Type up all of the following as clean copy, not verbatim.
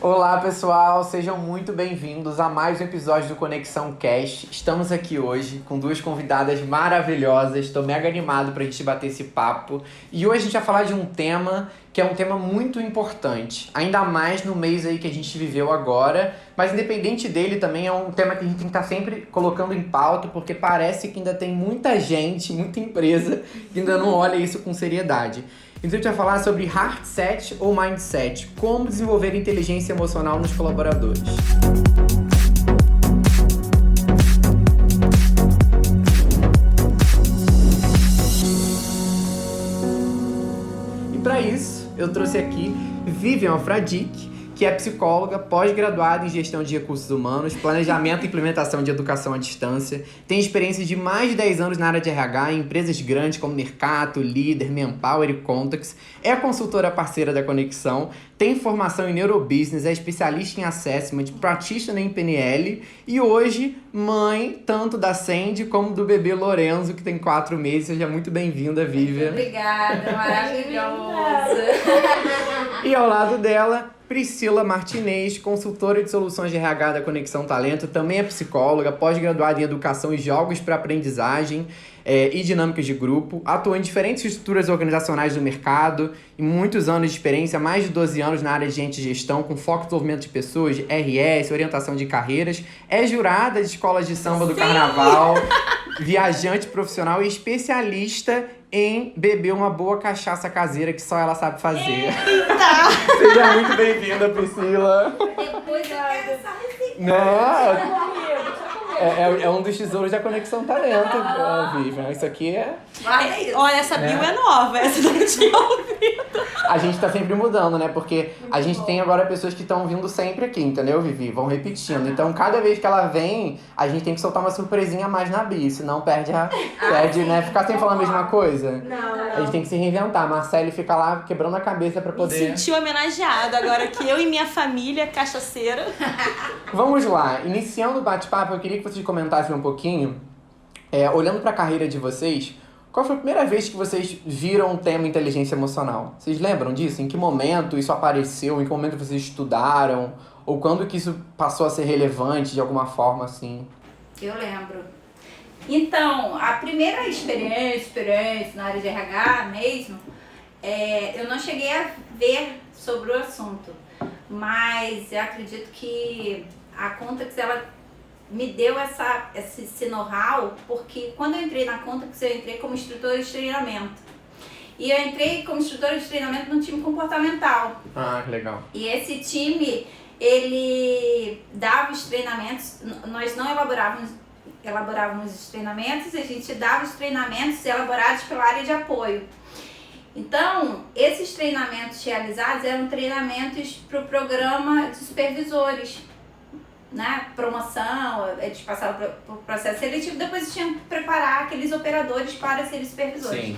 Olá pessoal, sejam muito bem-vindos a mais um episódio do Conexão Cast. Estamos aqui hoje com duas convidadas maravilhosas, estou mega animado pra gente bater esse papo. E hoje a gente vai falar de um tema que é um tema muito importante, ainda mais no mês aí que a gente viveu agora, mas independente dele também é um tema que a gente tem que estar sempre colocando em pauta, porque parece que ainda tem muita gente, muita empresa que ainda não olha isso com seriedade. Então a gente vai falar sobre Heart Set ou Mindset, como desenvolver inteligência emocional nos colaboradores. E para isso, eu trouxe aqui Vivian Fradique, que é psicóloga, pós-graduada em gestão de recursos humanos, planejamento e implementação de educação à distância, tem experiência de mais de 10 anos na área de RH em empresas grandes como Mercato, Líder, Manpower e Contax, é consultora parceira da Conexão, tem formação em Neurobusiness, é especialista em Assessment, practitioner em PNL e hoje mãe tanto da Sandy como do bebê Lorenzo, que tem 4 meses. Seja muito bem-vinda, Vivian. Obrigada, maravilhosa. E ao lado dela, Priscila Martinez, consultora de soluções de RH da Conexão Talento, também é psicóloga, pós-graduada em educação e jogos para aprendizagem e dinâmicas de grupo, atua em diferentes estruturas organizacionais do mercado, e muitos anos de experiência, mais de 12 anos na área de gente e gestão, com foco em desenvolvimento de pessoas, RS, orientação de carreiras, é jurada de escolas de samba do Carnaval, viajante profissional e especialista em beber uma boa cachaça caseira que só ela sabe fazer. Eita! Seja muito bem-vinda, Priscila. Depois eu quero essa receita. Não, é um dos tesouros da Conexão Talento, Vivian. Isso aqui é... Olha, essa bio é nova, essa eu não tinha ouvido. A gente tá sempre mudando, né? Porque a gente tem agora pessoas que estão vindo sempre aqui, entendeu, Vivi? Vão repetindo. Então, cada vez que ela vem, a gente tem que soltar uma surpresinha a mais na bio. Senão perde, né? Ficar sem falar a mesma coisa. Não. A gente tem que se reinventar. A Marcele fica lá quebrando a cabeça pra Me poder... senti homenageado agora que eu e minha família cachaceira. Vamos lá. Iniciando o bate-papo, eu queria que vocês comentassem um pouquinho, olhando pra carreira de vocês, qual foi a primeira vez que vocês viram o tema inteligência emocional? Vocês lembram disso? Em que momento isso apareceu? Em que momento vocês estudaram? Ou quando que isso passou a ser relevante de alguma forma, assim? Eu lembro. Então, a primeira experiência na área de RH mesmo, eu não cheguei a ver sobre o assunto, mas eu acredito que a Contax, ela me deu esse know-how, porque quando eu entrei na Contax, eu entrei como instrutora de treinamento. E eu entrei como instrutora de treinamento num time comportamental. Ah, que legal. E esse time, ele dava os treinamentos, nós não elaborávamos os treinamentos, a gente dava os treinamentos elaborados pela área de apoio. Então, esses treinamentos realizados eram treinamentos para o programa de supervisores, né? Promoção, eles passavam por processo seletivo, depois eles tinham que preparar aqueles operadores para serem supervisores. Sim.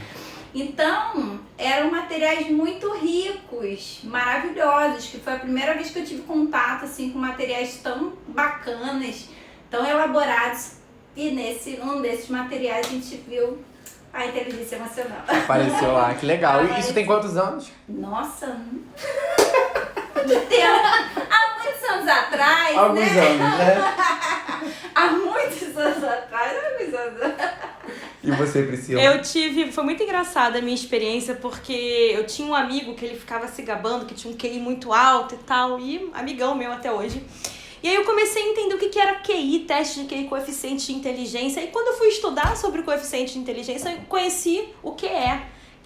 Então, eram materiais muito ricos, maravilhosos, que foi a primeira vez que eu tive contato assim, com materiais tão bacanas, tão elaborados, e um desses materiais a gente viu a inteligência emocional. Apareceu lá, que legal. E isso tem quantos anos? Nossa, há muitos anos atrás, Alguns anos, né? Há muitos anos atrás, alguns anos. E você, Priscila? Foi muito engraçada a minha experiência, porque eu tinha um amigo que ele ficava se gabando, que tinha um QI muito alto e tal, e amigão meu até hoje. E aí eu comecei a entender o que era QI, teste de QI, coeficiente de inteligência. E quando eu fui estudar sobre o coeficiente de inteligência, eu conheci o que é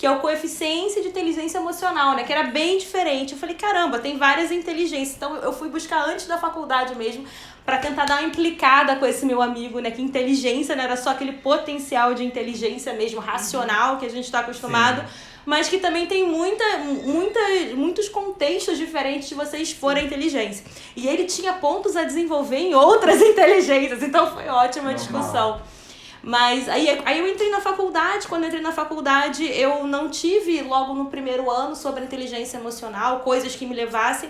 o coeficiente de inteligência emocional, né? Que era bem diferente. Eu falei, caramba, tem várias inteligências. Então eu fui buscar antes da faculdade mesmo, para tentar dar uma implicada com esse meu amigo, né? Que inteligência não era só aquele potencial de inteligência mesmo, racional, que a gente está acostumado. Sim. Mas que também tem muitos contextos diferentes de você expor a inteligência. E ele tinha pontos a desenvolver em outras inteligências, então foi ótima a discussão. Mas aí eu entrei na faculdade. Quando eu entrei na faculdade, eu não tive logo no primeiro ano sobre inteligência emocional, coisas que me levassem.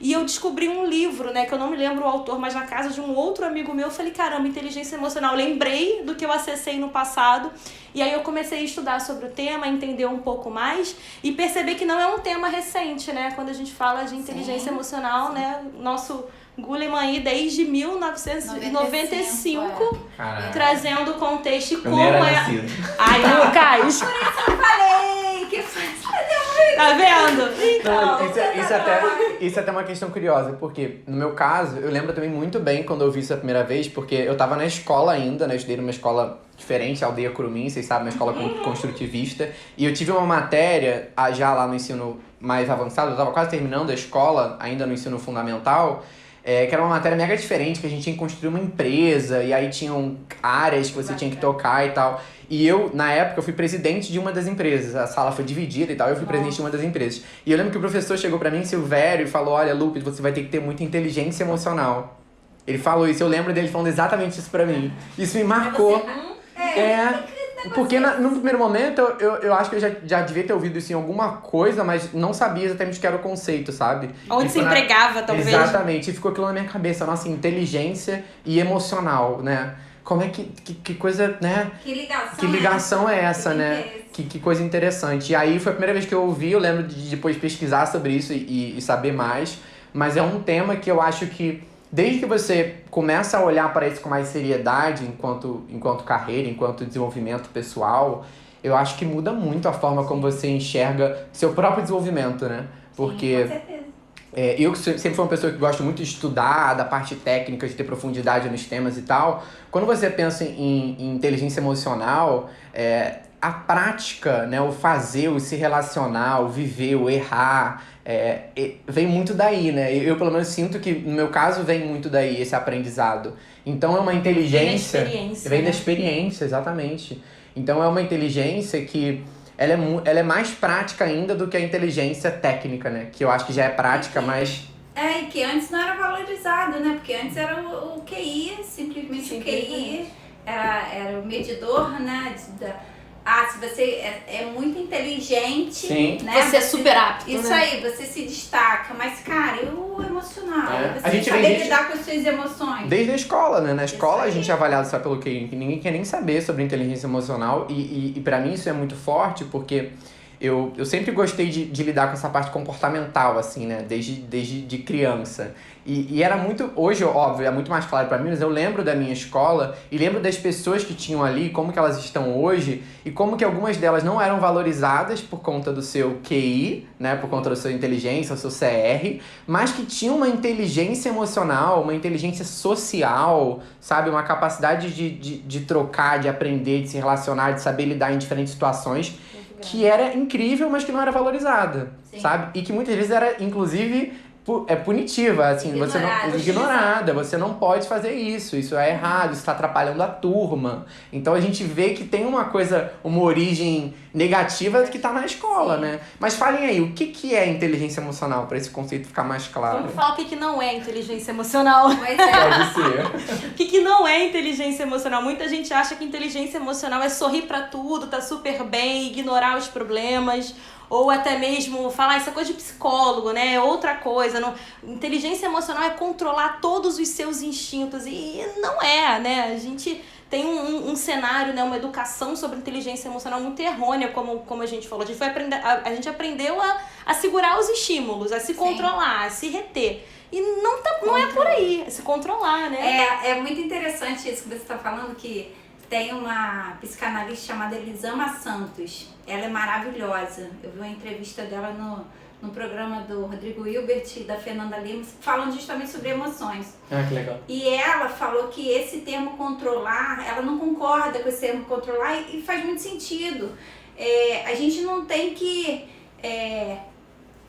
E eu descobri um livro, né, que eu não me lembro o autor, mas na casa de um outro amigo meu, eu falei, caramba, inteligência emocional. Eu lembrei do que eu acessei no passado, e aí eu comecei a estudar sobre o tema, entender um pouco mais, e perceber que não é um tema recente, né, quando a gente fala de inteligência emocional, né, nosso Goleman aí desde 1995, trazendo o contexto e como é... Ai, Lucas! Por isso eu falei que tá vendo? Então, isso é até uma questão curiosa, porque no meu caso, eu lembro também muito bem quando eu vi isso a primeira vez, porque eu tava na escola ainda, né? Eu estudei numa escola diferente, Aldeia Curumim, vocês sabem, uma escola construtivista, e eu tive uma matéria já lá no ensino mais avançado, eu tava quase terminando a escola, ainda no ensino fundamental, que era uma matéria mega diferente, que a gente tinha que construir uma empresa, e aí tinham áreas que você tinha que tocar e tal. E eu, na época, eu fui presidente de uma das empresas. A sala foi dividida e tal, eu fui presidente de uma das empresas. E eu lembro que o professor chegou pra mim, Silvério, e falou, olha, Lucas, você vai ter que ter muita inteligência emocional. Ele falou isso, eu lembro dele falando exatamente isso pra mim. Isso me marcou. Porque no primeiro momento, eu acho que eu já devia ter ouvido isso em alguma coisa, mas não sabia exatamente o que era o conceito, sabe? Onde se empregava, talvez. Exatamente, e ficou aquilo na minha cabeça, nossa, inteligência e emocional, né? Como é que coisa, né? Que ligação é essa, né? Que coisa interessante. E aí foi a primeira vez que eu ouvi, eu lembro de depois pesquisar sobre isso e saber mais. Mas é um tema que eu acho que, desde que você começa a olhar para isso com mais seriedade, enquanto carreira, enquanto desenvolvimento pessoal, eu acho que muda muito a forma como você enxerga seu próprio desenvolvimento, né? Porque... Sim, com certeza. Eu sempre fui uma pessoa que gosta muito de estudar, da parte técnica, de ter profundidade nos temas e tal. Quando você pensa em inteligência emocional, a prática, né, o fazer, o se relacionar, o viver, o errar, vem muito daí, né? Eu pelo menos sinto que, no meu caso, vem muito daí esse aprendizado. Então é uma inteligência... Vem da experiência, exatamente. Então é uma inteligência que... Ela é mais prática ainda do que a inteligência técnica, né? Que eu acho que já é prática, mas... E que antes não era valorizado, né? Porque antes era o QI, simplesmente o QI. Era o medidor, né? Se você é muito inteligente, sim, né? Você é super apto, isso, né? Aí, você se destaca. Mas, cara, e o emocional? Você a gente saber lidar com as suas emoções. Desde a escola, né? Na escola a gente é avaliado só pelo QI. Ninguém quer nem saber sobre inteligência emocional. E pra mim isso é muito forte, porque eu sempre gostei de lidar com essa parte comportamental, assim, né? Desde de criança. E era muito... Hoje, óbvio, é muito mais claro pra mim, mas eu lembro da minha escola e lembro das pessoas que tinham ali, como que elas estão hoje, e como que algumas delas não eram valorizadas por conta do seu QI, né? Por conta da sua inteligência, do seu CR, mas que tinham uma inteligência emocional, uma inteligência social, sabe? Uma capacidade de trocar, de aprender, de se relacionar, de saber lidar em diferentes situações, que era incrível, mas que não era valorizada, sabe? E que muitas vezes era, inclusive... punitiva, assim, ignorada, você não pode fazer isso é errado, isso tá atrapalhando a turma. Então a gente vê que tem uma origem negativa que tá na escola, né? Mas falem aí, o que é inteligência emocional, para esse conceito ficar mais claro? Vamos falar o que não é inteligência emocional. Pode ser. O que não é inteligência emocional? Muita gente acha que inteligência emocional é sorrir pra tudo, tá super bem, ignorar os problemas, ou até mesmo falar isso é coisa de psicólogo, né? É outra coisa. Não... Inteligência emocional é controlar todos os seus instintos. E não é, né? A gente tem um cenário, né? Uma educação sobre inteligência emocional muito errônea, como a gente falou. A gente aprendeu a segurar os estímulos, a se controlar, a se reter. E não é por aí, é se controlar, né? É muito interessante isso que você está falando, que tem uma psicanalista chamada Elisama Santos. Ela é maravilhosa. Eu vi uma entrevista dela no programa do Rodrigo Hilbert e da Fernanda Lima, falando justamente sobre emoções. Que legal. E ela falou que esse termo controlar, ela não concorda com esse termo controlar e faz muito sentido. A gente não tem que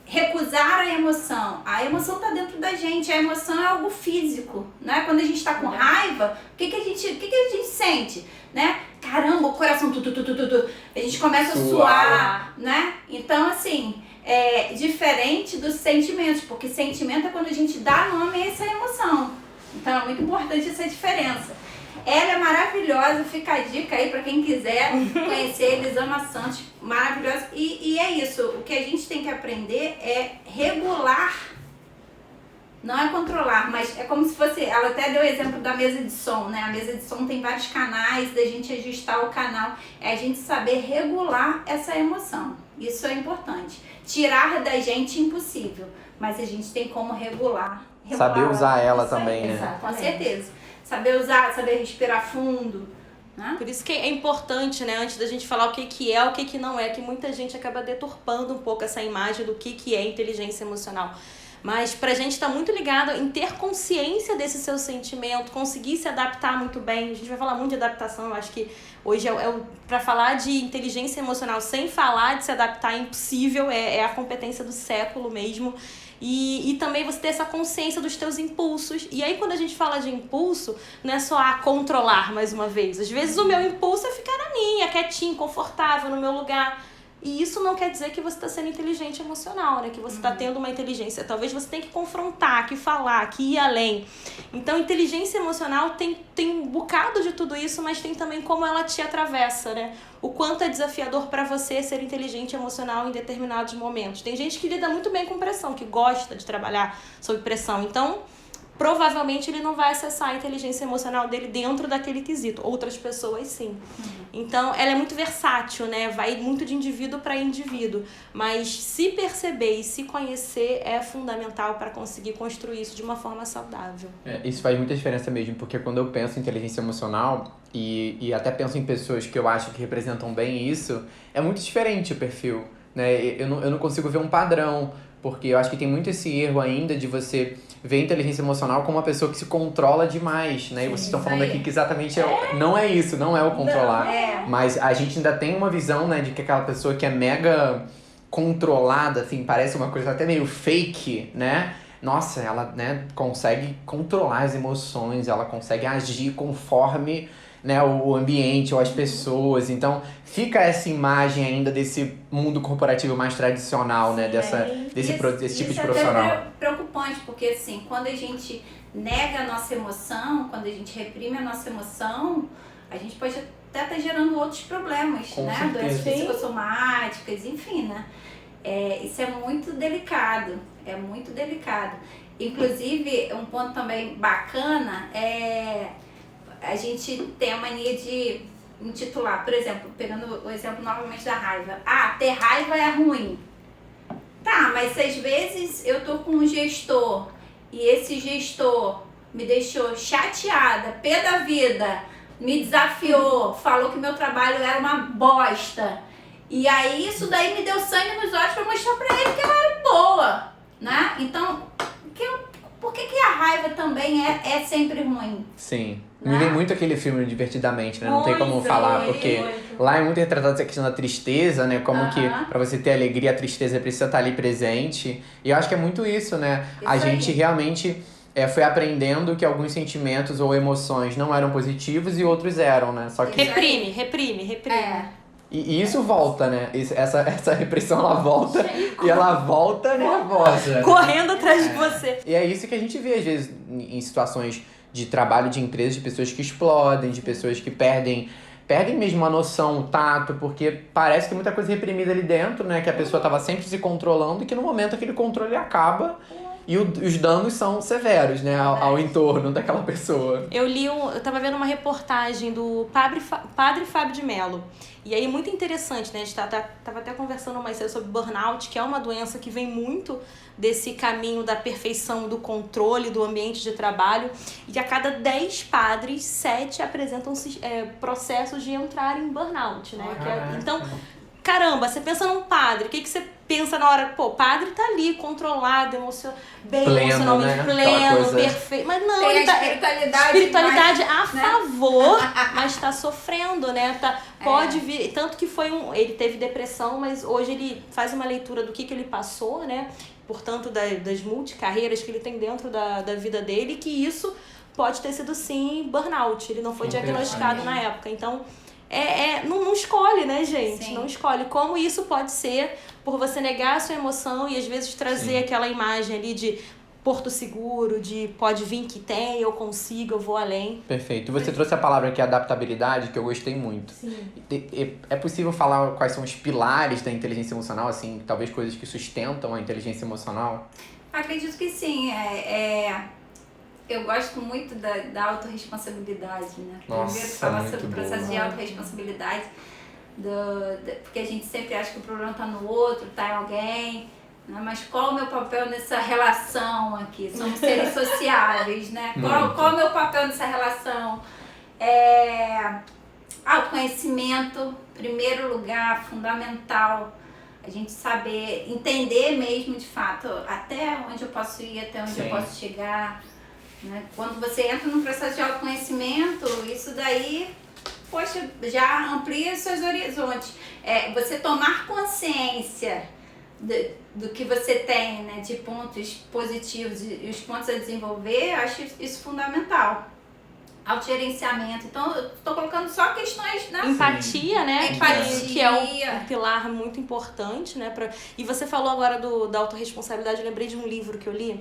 recusar a emoção. A emoção está dentro da gente. A emoção é algo físico, né? Quando a gente está com raiva, o que a gente sente, né? Caramba, o coração a gente começa a suar, né? Então, assim, é diferente dos sentimentos, porque sentimento é quando a gente dá nome a essa emoção. Então, é muito importante essa diferença. Ela é maravilhosa, fica a dica aí para quem quiser conhecer Elisama Santos, maravilhosa. E é isso, o que a gente tem que aprender é regular Não é controlar, mas é como se fosse... Ela até deu o exemplo da mesa de som, né? A mesa de som tem vários canais, da gente ajustar o canal. É a gente saber regular essa emoção. Isso é importante. Tirar da gente impossível, mas a gente tem como regular. Saber usar ela Isso aí, também, né? Exato, com certeza. Saber usar, saber respirar fundo, né? Por isso que é importante, né, antes da gente falar o que é, o que não é, que muita gente acaba deturpando um pouco essa imagem do que é inteligência emocional. Mas pra gente tá muito ligado em ter consciência desse seu sentimento, conseguir se adaptar muito bem. A gente vai falar muito de adaptação, eu acho que hoje pra falar de inteligência emocional sem falar de se adaptar é impossível, é a competência do século mesmo. E também você ter essa consciência dos teus impulsos. E aí quando a gente fala de impulso, não é só controlar mais uma vez. Às vezes o meu impulso é ficar na minha, quietinho, confortável, no meu lugar. E isso não quer dizer que você está sendo inteligente emocional, né? Que você está tendo uma inteligência. Talvez você tenha que confrontar, que falar, que ir além. Então, inteligência emocional tem um bocado de tudo isso, mas tem também como ela te atravessa, né? O quanto é desafiador para você ser inteligente emocional em determinados momentos. Tem gente que lida muito bem com pressão, que gosta de trabalhar sob pressão. Então, provavelmente ele não vai acessar a inteligência emocional dele dentro daquele quesito. Outras pessoas sim. Então, ela é muito versátil, né? Vai muito de indivíduo para indivíduo. Mas se perceber e se conhecer é fundamental para conseguir construir isso de uma forma saudável. Isso faz muita diferença mesmo, porque quando eu penso em inteligência emocional e até penso em pessoas que eu acho que representam bem isso, é muito diferente o perfil, né? Eu não consigo ver um padrão, porque eu acho que tem muito esse erro ainda de você ver a inteligência emocional como uma pessoa que se controla demais, né? Sim, e vocês estão falando aqui que exatamente não é isso, não é o controlar. Não, Mas a gente ainda tem uma visão, né, de que aquela pessoa que é mega controlada, assim, parece uma coisa até meio fake, né? Nossa, ela, né, consegue controlar as emoções, ela consegue agir conforme, né, o ambiente ou as pessoas. Então, fica essa imagem ainda desse mundo corporativo mais tradicional, né, desse tipo de profissional. Isso é até preocupante, porque assim, quando a gente nega a nossa emoção, quando a gente reprime a nossa emoção, a gente pode até estar gerando outros problemas, Com né? certeza. Doenças psicossomáticas, enfim, né? Isso é muito delicado, é muito delicado. Inclusive, um ponto também bacana é a gente tem a mania de intitular, por exemplo, pegando o exemplo novamente da raiva. Ah, ter raiva é ruim. Tá, mas se às vezes eu tô com um gestor e esse gestor me deixou chateada, pé da vida, me desafiou, falou que meu trabalho era uma bosta. E aí isso daí me deu sangue nos olhos pra mostrar pra ele que eu era boa, né? Então, por que a raiva também é sempre ruim? Sim. Me vem muito aquele filme Divertidamente, né? Não tem como falar, porque lá é muito retratado essa questão da tristeza, né? Como que pra você ter alegria, a tristeza precisa estar ali presente. E eu acho que é muito isso, né? A gente realmente foi aprendendo que alguns sentimentos ou emoções não eram positivos e outros eram, né? Só que Reprime. E isso volta, né? Essa repressão, ela volta e ela volta nervosa. Correndo atrás de você. E é isso que a gente vê, às vezes, em situações de trabalho de empresas, de pessoas que explodem, de pessoas que perdem mesmo a noção, o tato, porque parece que tem muita coisa reprimida ali dentro, né? Que a pessoa estava sempre se controlando e que no momento aquele controle acaba e os danos são severos, né? Ao entorno daquela pessoa. Eu tava vendo uma reportagem do Padre Fábio de Mello. E aí, muito interessante, né? A gente tava até conversando mais cedo sobre burnout, que é uma doença que vem muito desse caminho da perfeição, do controle, do ambiente de trabalho. E a cada 10 padres, 7 apresentam processos de entrar em burnout, né? Então, caramba, você pensa num padre, o que você pensa na hora? Pô, o padre tá ali, controlado, emocionalmente né? pleno, perfeito. Mas não, tem ele tá... Espiritualidade mais, a favor, mas tá sofrendo, né? Pode vir... Tanto que ele teve depressão, mas hoje ele faz uma leitura do que ele passou, né? Portanto, das multicarreiras que ele tem dentro da vida dele, que isso pode ter sido, sim, burnout. Ele não foi diagnosticado na época. Então... não escolhe, né, gente? Sim. Não escolhe. Como isso pode ser por você negar a sua emoção e às vezes trazer aquela imagem ali de porto seguro, de pode vir que tem, eu consigo, eu vou além. Perfeito. Você trouxe a palavra aqui, adaptabilidade, que eu gostei muito. Sim. É possível falar quais são os pilares da inteligência emocional, assim, talvez coisas que sustentam a inteligência emocional? Acredito que sim. Eu gosto muito da autorresponsabilidade, né? Nossa, Primeiro falar muito sobre o processo boa. de autorresponsabilidade, porque a gente sempre acha que o problema está no outro, está em alguém, né? Mas qual o meu papel nessa relação aqui? Somos seres sociáveis, né? Qual o meu papel nessa relação? Autoconhecimento, primeiro lugar, fundamental. A gente saber, entender mesmo de fato até onde eu posso ir, até onde eu posso chegar. Né? Quando você entra num processo de autoconhecimento, isso daí, poxa, já amplia os seus horizontes. Você tomar consciência do que você tem, né, de pontos positivos e os pontos a desenvolver, eu acho isso fundamental. Autogerenciamento. Então, eu estou colocando só questões, né? Empatia, né? Empatia. Que é um pilar muito importante, né? E você falou agora da autorresponsabilidade, eu lembrei de um livro que eu li,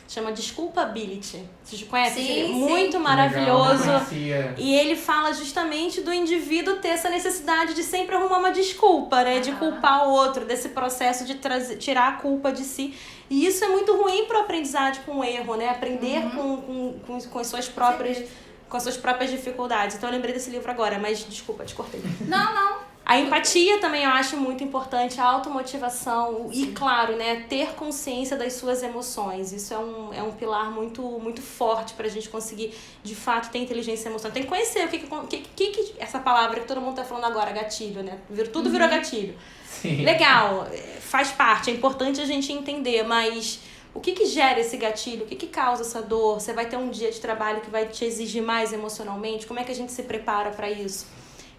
chama Desculpability. Vocês conhecem? Sim, muito sim. maravilhoso. Legal, E ele fala justamente do indivíduo ter essa necessidade de sempre arrumar uma desculpa, né? De culpar o outro, desse processo de tirar a culpa de si. E isso é muito ruim para o aprendizado com o erro, né? Aprender com as suas próprias... Sim. Com as suas próprias dificuldades. Então eu lembrei desse livro agora, mas desculpa, te cortei. Não. A empatia também eu acho muito importante, a automotivação e, claro, né, ter consciência das suas emoções. Isso é um pilar muito, muito forte pra gente conseguir, de fato, ter inteligência emocional. Tem que conhecer o que essa palavra que todo mundo tá falando agora, gatilho, né? Tudo virou gatilho. Sim. Legal, faz parte, é importante a gente entender, mas... O que gera esse gatilho? O que causa essa dor? Você vai ter um dia de trabalho que vai te exigir mais emocionalmente? Como é que a gente se prepara para isso?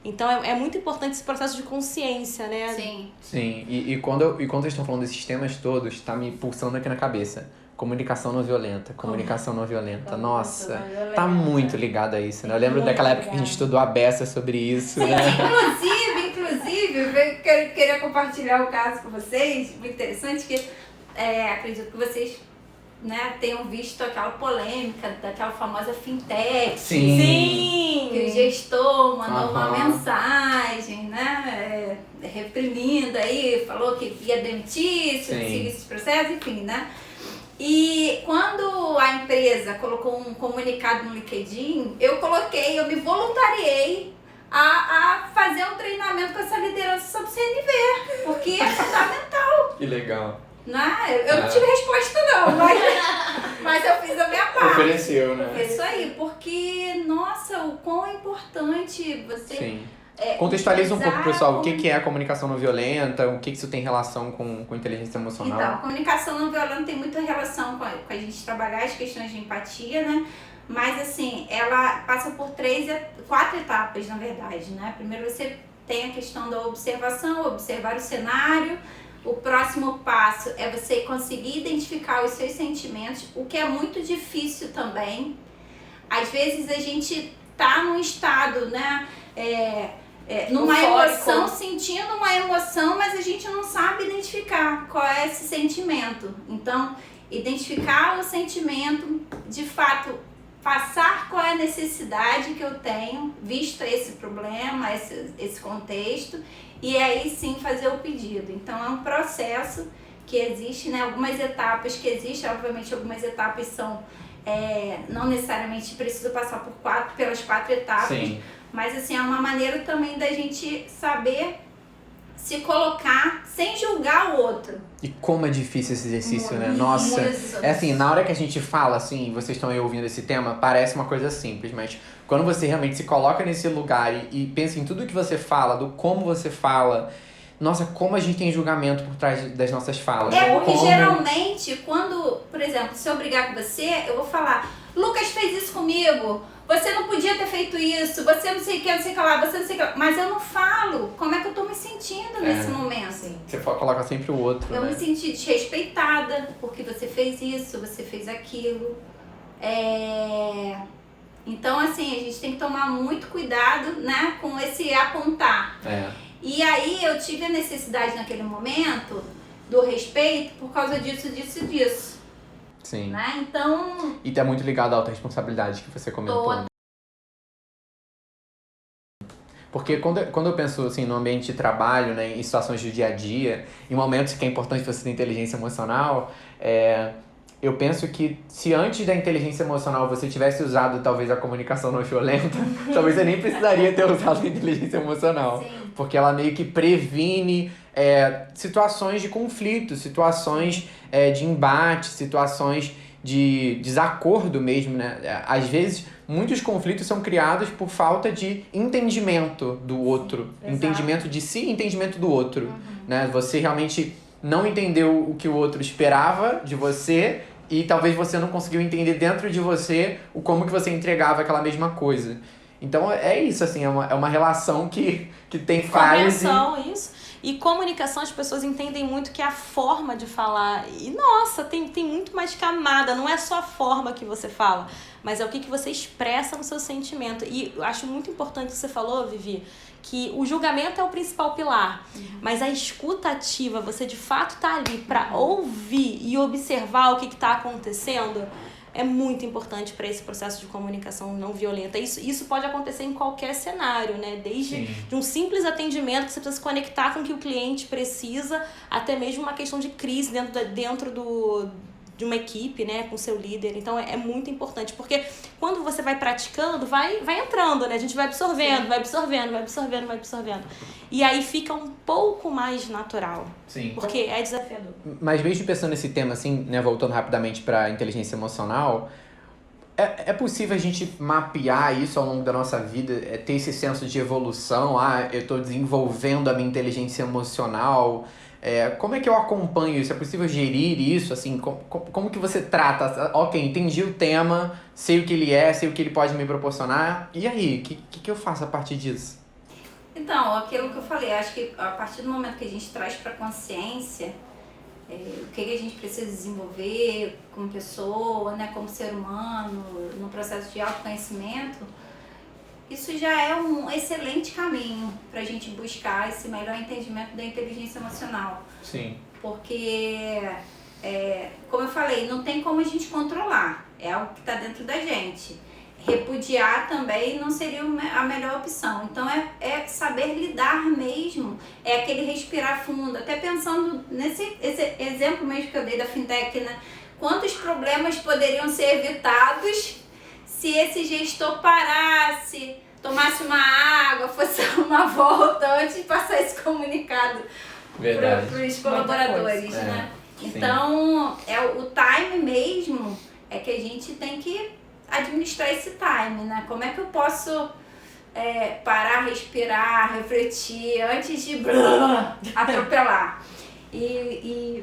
Então, é muito importante esse processo de consciência, né? Sim. Sim, e quando vocês estão falando desses temas todos, tá me pulsando aqui na cabeça. Comunicação não violenta, comunicação não violenta. Nossa, tá muito ligado a isso, né? Eu lembro daquela época que a gente estudou a beça sobre isso, né? Inclusive, eu queria compartilhar o caso com vocês, muito interessante, que acredito que vocês, né, tenham visto aquela polêmica daquela famosa fintech. Sim. Que o gestor mandou uma mensagem, né, reprimindo aí, falou que ia demitir, se seguisse esse processo, enfim, né. E quando a empresa colocou um comunicado no LinkedIn, eu me voluntariei a fazer um treinamento com essa liderança sobre CNV, porque é fundamental. Que legal. Eu não tive resposta não, mas eu fiz a minha parte. Ofereceu, né? Isso aí, porque, nossa, o quão é importante você... Sim. Contextualiza um pouco, pessoal, o que é a comunicação não violenta, o que isso tem relação com inteligência emocional. Então, a comunicação não violenta tem muita relação com a gente trabalhar as questões de empatia, né? Mas, assim, ela passa por 4 etapas, na verdade, né? Primeiro você tem a questão da observação, observar o cenário. O próximo passo é você conseguir identificar os seus sentimentos, o que é muito difícil também. Às vezes a gente tá num estado, né, numa emoção, sentindo uma emoção, mas a gente não sabe identificar qual é esse sentimento. Então, identificar o sentimento, de fato, passar qual é a necessidade que eu tenho, visto esse problema, esse contexto, e aí sim fazer o pedido. Então é um processo que existe, né? Algumas etapas que existem, obviamente algumas etapas são, não necessariamente preciso passar pelas 4 etapas, sim. Mas assim, é uma maneira também da gente saber se colocar sem julgar o outro. E como é difícil esse exercício, né? Nossa, assim, na hora que a gente fala, assim, vocês estão aí ouvindo esse tema, parece uma coisa simples, mas quando você realmente se coloca nesse lugar e pensa em tudo que você fala, do como você fala, nossa, como a gente tem julgamento por trás das nossas falas. Porque geralmente, quando, por exemplo, se eu brigar com você, eu vou falar, Lucas fez isso comigo, você não podia ter feito isso, você não sei o que, não sei o que lá, você não sei o que lá. Mas eu não falo como é que eu tô me sentindo nesse momento. Assim. Você coloca sempre o outro, Eu né? me senti desrespeitada, porque você fez isso, você fez aquilo. Então, assim, a gente tem que tomar muito cuidado, né, com esse apontar. E aí eu tive a necessidade naquele momento do respeito por causa disso, disso e disso. Sim. Né? Então... E tá muito ligado à autorresponsabilidade que você comentou. Porque quando eu penso assim, no ambiente de trabalho, né, em situações do dia a dia, em momentos que é importante você ter inteligência emocional, eu penso que se antes da inteligência emocional você tivesse usado talvez a comunicação não violenta, talvez você nem precisaria ter usado a inteligência emocional. Sim. Porque ela meio que previne situações de conflito, situações de embate, situações de desacordo mesmo, né? Às vezes, muitos conflitos são criados por falta de entendimento do outro. Exato. Entendimento de si e entendimento do outro. Né? Você realmente não entendeu o que o outro esperava de você e talvez você não conseguiu entender dentro de você como que você entregava aquela mesma coisa. Então é isso, assim, é uma relação que tem falhas. Compreensão, isso. E comunicação, as pessoas entendem muito que é a forma de falar. E, nossa, tem muito mais camada. Não é só a forma que você fala, mas é o que você expressa no seu sentimento. E eu acho muito importante o que você falou, Vivi, que o julgamento é o principal pilar. Mas a escuta ativa, você de fato tá ali para ouvir e observar o que tá acontecendo, é muito importante para esse processo de comunicação não violenta. Isso pode acontecer em qualquer cenário, né? Desde de um simples atendimento que você precisa se conectar com o que o cliente precisa, até mesmo uma questão de crise dentro de uma equipe, né? Com o seu líder. Então é muito importante, porque quando você vai praticando, vai entrando, né? A gente vai absorvendo, vai absorvendo. E aí fica um pouco mais natural. Sim. Porque é desafiador. Mas mesmo pensando nesse tema, assim, né, voltando rapidamente para inteligência emocional, é possível a gente mapear isso ao longo da nossa vida, ter esse senso de evolução, eu estou desenvolvendo a minha inteligência emocional, como é que eu acompanho isso? É possível gerir isso, assim, como que você trata? Ok, entendi o tema, sei o que ele é, sei o que ele pode me proporcionar, e aí, o que eu faço a partir disso? Então, aquilo que eu falei, acho que a partir do momento que a gente traz para a consciência o que a gente precisa desenvolver como pessoa, né, como ser humano, no processo de autoconhecimento, isso já é um excelente caminho para a gente buscar esse melhor entendimento da inteligência emocional. Sim. Porque, como eu falei, não tem como a gente controlar, é algo que está dentro da gente. Repudiar também não seria a melhor opção. Então é saber lidar mesmo, é aquele respirar fundo. Até pensando nesse exemplo mesmo que eu dei da fintech, né? Quantos problemas poderiam ser evitados se esse gestor parasse, tomasse uma água, fosse dar uma volta antes de passar esse comunicado para os colaboradores, né? Então, o time mesmo é que a gente tem que administrar esse time, né? Como é que eu posso parar, respirar, refletir antes de atropelar? E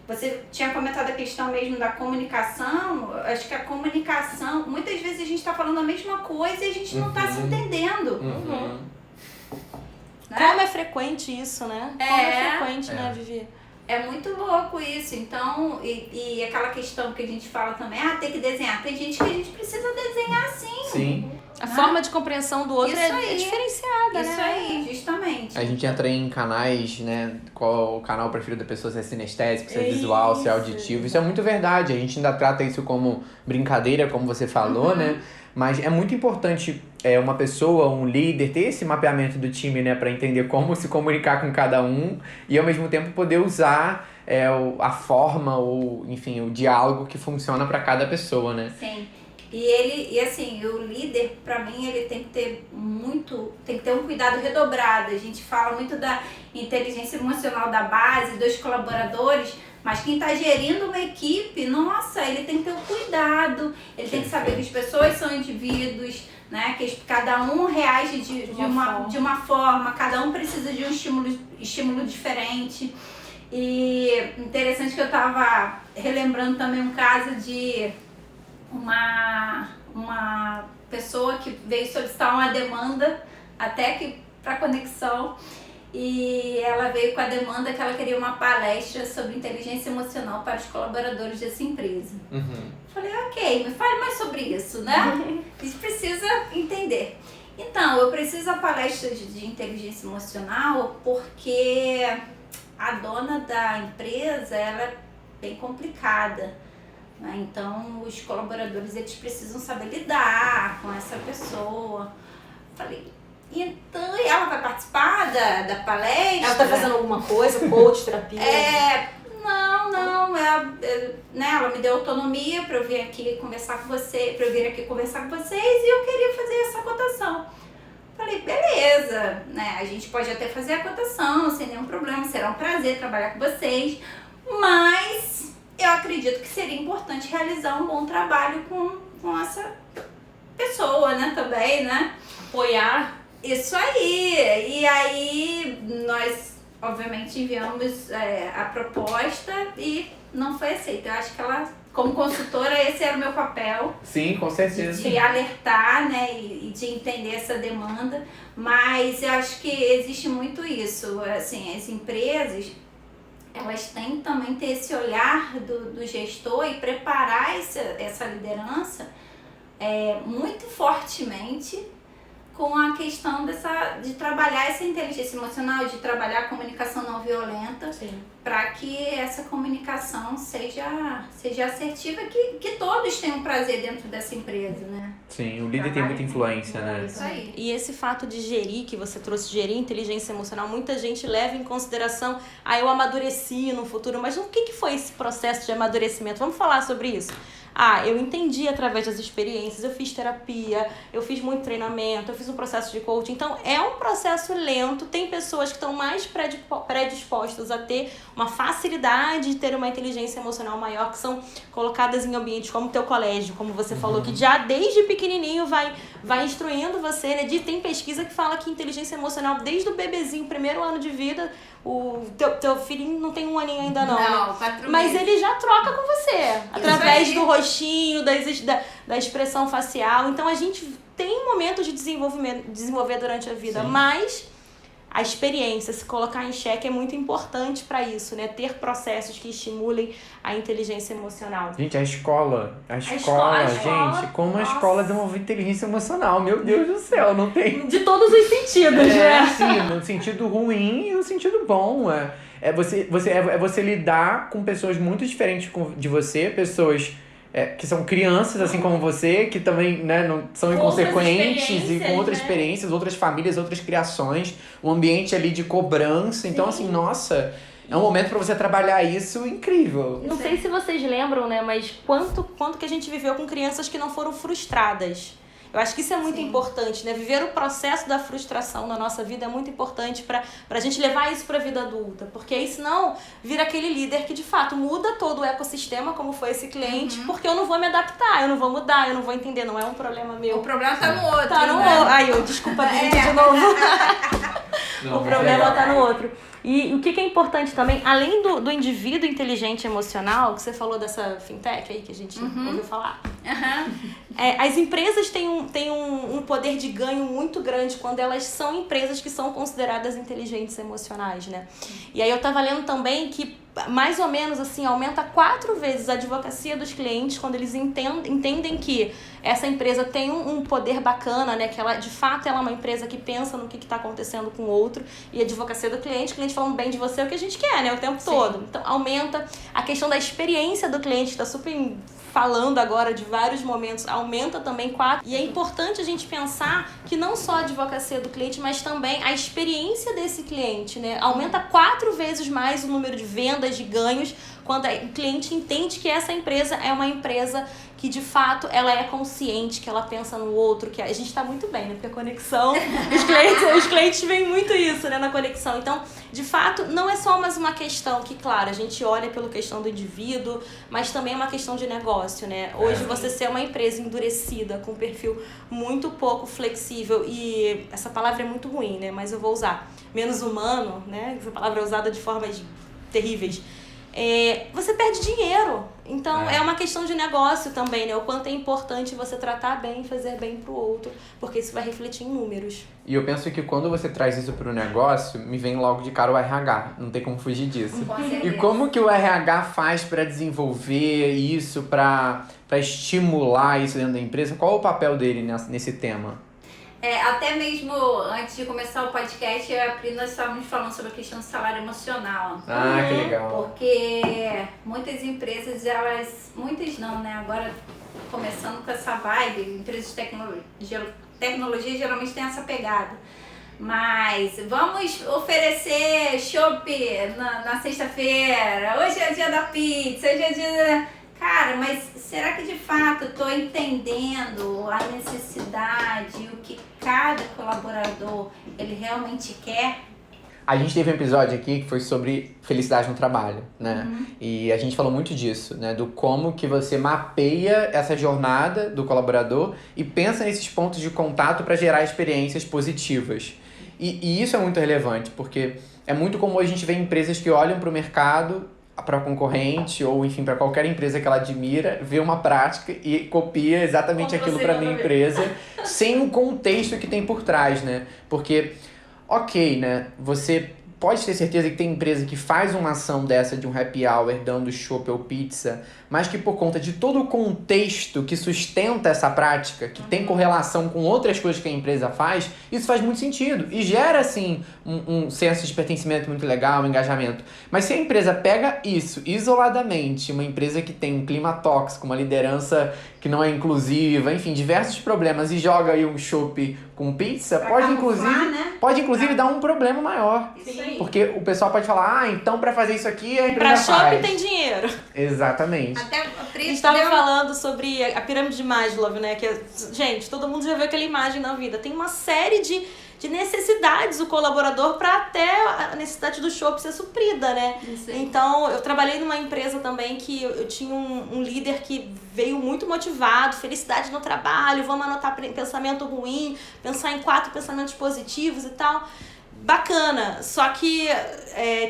você tinha comentado a questão mesmo da comunicação. Acho que a comunicação, muitas vezes a gente está falando a mesma coisa e a gente não está se entendendo. Né? Como é frequente isso, né? Como é frequente, né, Vivi? É muito louco isso. Então, e aquela questão que a gente fala também, tem que desenhar. Tem gente que a gente precisa desenhar sim. Sim. A forma de compreensão do outro é diferenciada, isso né? Aí, justamente. A gente entra em canais, né? Qual o canal preferido da pessoa, se é sinestésico, se é visual, se é auditivo. Isso é muito verdade. A gente ainda trata isso como brincadeira, como você falou, né? Mas é muito importante uma pessoa, um líder, ter esse mapeamento do time, né? Pra entender como se comunicar com cada um e, ao mesmo tempo, poder usar a forma ou, enfim, o diálogo que funciona para cada pessoa, né? Sim. E assim, o líder, pra mim, ele tem que ter um cuidado redobrado. A gente fala muito da inteligência emocional da base, dos colaboradores, mas quem está gerindo uma equipe, nossa, ele tem que ter um cuidado, ele tem que saber que as pessoas são indivíduos, né? Que cada um reage de uma forma, cada um precisa de um estímulo diferente. E interessante que eu estava relembrando também um caso de uma pessoa que veio solicitar uma demanda até que para conexão, e ela veio com a demanda que ela queria uma palestra sobre inteligência emocional para os colaboradores dessa empresa. Falei, ok, me fale mais sobre isso, né? A gente precisa entender. Então, eu preciso da palestra de inteligência emocional porque a dona da empresa, ela é bem complicada. Então, os colaboradores, eles precisam saber lidar com essa pessoa. Falei, então, ela vai participar da palestra? Ela tá fazendo alguma coisa, coach, terapia? Não, ela me deu autonomia para eu vir aqui conversar com vocês, e eu queria fazer essa cotação. Falei, beleza, né? A gente pode até fazer a cotação sem nenhum problema, será um prazer trabalhar com vocês, mas eu acredito que seria importante realizar um bom trabalho com essa pessoa, né, também, né? Apoiar. Isso aí. E aí nós, obviamente, enviamos a proposta e não foi aceita. Eu acho que ela, como consultora, esse era o meu papel. Sim, com certeza. De alertar, né, e de entender essa demanda. Mas eu acho que existe muito isso. Assim, as empresas, elas têm que também ter esse olhar do gestor e preparar essa liderança muito fortemente com a questão de trabalhar essa inteligência emocional, de trabalhar a comunicação não violenta, para que essa comunicação seja assertiva, que todos tenham prazer dentro dessa empresa, né? Sim, o líder tem muita influência, né? Isso aí. E esse fato de gerir, que você trouxe, gerir inteligência emocional, muita gente leva em consideração, eu amadureci no futuro, mas o que foi esse processo de amadurecimento? Vamos falar sobre isso. Eu entendi através das experiências, eu fiz terapia, eu fiz muito treinamento, eu fiz um processo de coaching. Então, é um processo lento. Tem pessoas que estão mais predispostas a ter uma facilidade de ter uma inteligência emocional maior, que são colocadas em ambientes como o teu colégio, como você falou, que já desde pequenininho vai instruindo você, né? Tem pesquisa que fala que inteligência emocional, desde o bebezinho, primeiro ano de vida, o teu filhinho não tem 1 aninho ainda não, Não, né? 4 Mas meses. ele já troca com você, através aí. do rostinho, da expressão facial. Então a gente tem momentos de desenvolver durante a vida, Sim. Mas a experiência, se colocar em xeque é muito importante para isso, né? Ter processos que estimulem a inteligência emocional. Gente, a escola, gente, como a nossa. escola desenvolve inteligência emocional, meu Deus do céu, não tem... De todos os sentidos, né? Sim, no sentido ruim e no sentido bom, é você lidar com pessoas muito diferentes de você, pessoas que são crianças, assim como você, que também, né, não são Com outras inconsequentes e com experiências, outras né? experiências, outras famílias, outras criações, um ambiente ali de cobrança. Então, assim, nossa, é um momento pra você trabalhar isso incrível. Não sei se vocês lembram, né? Mas quanto que a gente viveu com crianças que não foram frustradas. Eu acho que isso é muito importante, né? Viver o processo da frustração na nossa vida é muito importante pra gente levar isso pra vida adulta. Porque aí, senão, vira aquele líder que, de fato, muda todo o ecossistema, como foi esse cliente, porque eu não vou me adaptar, eu não vou mudar, eu não vou entender, não é um problema meu. O problema tá no outro. Tá no né? outro. Ai, desculpa, de novo. Não, O problema tá no outro. E o que é importante também, além do indivíduo inteligente emocional, que você falou dessa fintech aí que a gente ouviu falar, as empresas têm um poder de ganho muito grande quando elas são empresas que são consideradas inteligentes emocionais, né? E aí eu tava lendo também que mais ou menos assim, aumenta 4 vezes a advocacia dos clientes quando eles entendem que essa empresa tem um poder bacana, né? Que ela, de fato, ela é uma empresa que pensa no que está acontecendo com o outro. E a advocacia do cliente falando bem de você é o que a gente quer, né? O tempo todo. Então, aumenta a questão da experiência do cliente, está super falando agora de vários momentos, aumenta também 4. E é importante a gente pensar que não só a advocacia do cliente, mas também a experiência desse cliente, né? Aumenta 4 vezes mais o número de vendas, de ganhos, quando o cliente entende que essa empresa é uma empresa que, de fato, ela é consciente, que ela pensa no outro, que a gente tá muito bem, né? Porque a conexão, os clientes veem muito isso, né? Na conexão. Então, de fato, não é só mais uma questão que, claro, a gente olha pela questão do indivíduo, mas também é uma questão de negócio, né? Hoje, você ser uma empresa endurecida, com um perfil muito pouco flexível e essa palavra é muito ruim, né? Mas eu vou usar. Menos humano, né? Essa palavra é usada de formas terríveis. Você perde dinheiro. Então é uma questão de negócio também, né? O quanto é importante você tratar bem e fazer bem pro outro, porque isso vai refletir em números. E eu penso que quando você traz isso pro negócio, me vem logo de cara o RH. Não tem como fugir disso. E como que o RH faz para desenvolver isso, para estimular isso dentro da empresa? Qual é o papel dele nesse tema? Até mesmo antes de começar o podcast, eu e a Pri, nós estávamos falando sobre a questão do salário emocional. Ah, que legal. Porque muitas empresas, muitas não, né? Agora, começando com essa vibe, empresas de tecnologia geralmente tem essa pegada. Mas vamos oferecer chopp na sexta-feira. Hoje é o dia da pizza, hoje é o dia... Cara, mas será que de fato eu estou entendendo a necessidade, o que cada colaborador ele realmente quer? A gente teve um episódio aqui que foi sobre felicidade no trabalho, né? E a gente falou muito disso, né? Do como que você mapeia essa jornada do colaborador e pensa nesses pontos de contato para gerar experiências positivas. E isso é muito relevante, porque é muito comum a gente ver empresas que olham para o mercado, para a concorrente, ou enfim, para qualquer empresa que ela admira, vê uma prática e copia exatamente aquilo para a minha empresa, sem o contexto que tem por trás, né? Porque, ok, né? Você pode ter certeza que tem empresa que faz uma ação dessa de um happy hour, dando chopp ou pizza, mas que por conta de todo o contexto que sustenta essa prática, que tem correlação com outras coisas que a empresa faz, isso faz muito sentido e gera, assim, um senso de pertencimento muito legal, um engajamento. Mas se a empresa pega isso isoladamente, uma empresa que tem um clima tóxico, uma liderança que não é inclusiva, enfim, diversos problemas, e joga aí um chopp com pizza, pode inclusive dar um problema maior. Sim. Porque o pessoal pode falar, então pra fazer isso aqui a Pra empresa faz. shopping tem dinheiro. Exatamente. Até a A Pri gente tava deu- falando sobre a pirâmide de Maslow, né? Que, gente, todo mundo já viu aquela imagem na vida. Tem uma série de necessidades do colaborador para até a necessidade do shopping ser suprida, né? Isso aí. Então, eu trabalhei numa empresa também que eu tinha um líder que veio muito motivado, felicidade no trabalho, vamos anotar pensamento ruim, pensar em 4 pensamentos positivos e tal. Bacana, só que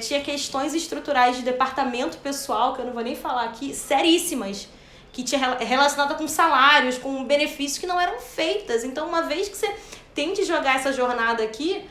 tinha questões estruturais de departamento pessoal, que eu não vou nem falar aqui, seríssimas, que tinha relacionada com salários, com benefícios que não eram feitas. Então, uma vez que você tente jogar essa jornada aqui,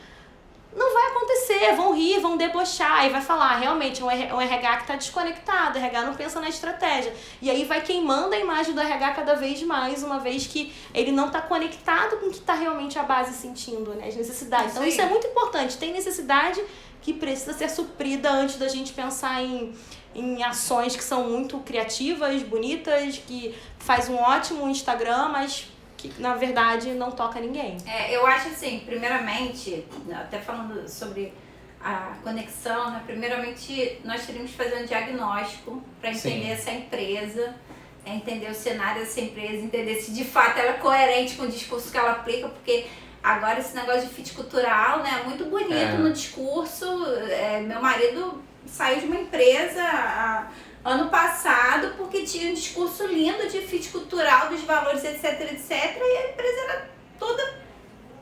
não vai acontecer, vão rir, vão debochar, e vai falar, realmente, é um RH que está desconectado, o RH não pensa na estratégia. E aí vai queimando a imagem do RH cada vez mais, uma vez que ele não está conectado com o que está realmente a base sentindo, né, as necessidades. Então isso é muito importante, tem necessidade que precisa ser suprida antes da gente pensar em ações que são muito criativas, bonitas, que faz um ótimo Instagram, mas que na verdade não toca ninguém. Eu acho assim, primeiramente, até falando sobre a conexão, né? Primeiramente nós teríamos que fazer um diagnóstico para entender essa empresa, entender o cenário dessa empresa, entender se de fato ela é coerente com o discurso que ela aplica, porque agora esse negócio de fit cultural, né, é muito bonito no discurso. Meu marido saiu de uma empresa ano passado porque tinha um discurso lindo de fit cultural, dos valores, etc, etc, e a empresa era toda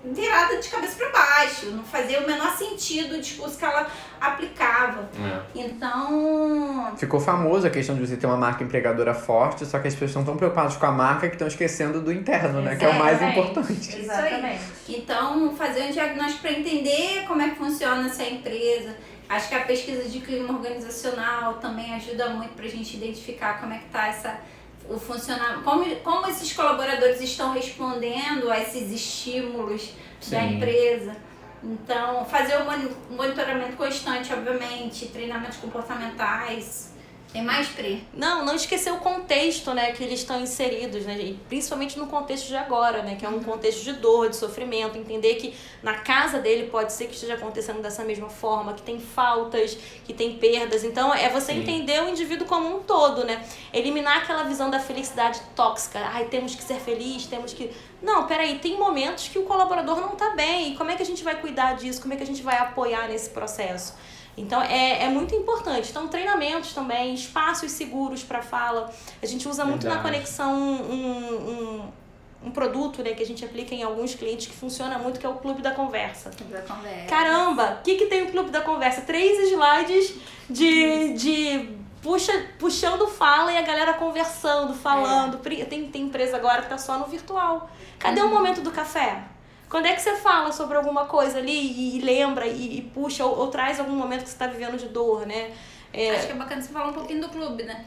virada de cabeça para baixo, não fazia o menor sentido o discurso que ela aplicava. Então... Ficou famosa a questão de você ter uma marca empregadora forte, só que as pessoas estão tão preocupadas com a marca que estão esquecendo do interno, né? Que é o mais importante. Exatamente. Então, fazer um diagnóstico para entender como é que funciona essa empresa. Acho que a pesquisa de clima organizacional também ajuda muito para a gente identificar como é que está o funcionamento, como esses colaboradores estão respondendo a esses estímulos da empresa. Então, fazer um monitoramento constante, obviamente, treinamentos comportamentais. Tem mais, Pri? Não esquecer o contexto, né, que eles estão inseridos, né, e principalmente no contexto de agora, né, que é um contexto de dor, de sofrimento, entender que na casa dele pode ser que esteja acontecendo dessa mesma forma, que tem faltas, que tem perdas. Então, você entender o indivíduo como um todo, né, eliminar aquela visão da felicidade tóxica, temos que ser felizes, temos que... Não, peraí, tem momentos que o colaborador não está bem, e como é que a gente vai cuidar disso, como é que a gente vai apoiar nesse processo? Então, é muito importante. Então, treinamentos também, espaços seguros para fala. A gente usa muito na conexão um produto, né, que a gente aplica em alguns clientes que funciona muito, que é o Clube da Conversa. Clube da Conversa. Caramba, o que tem o Clube da Conversa? 3 slides de puxando fala e a galera conversando, falando. Tem empresa agora que tá só no virtual. Cadê o momento do café? Quando é que você fala sobre alguma coisa ali e lembra e puxa ou traz algum momento que você está vivendo de dor, né? Acho que é bacana você falar um pouquinho do clube, né?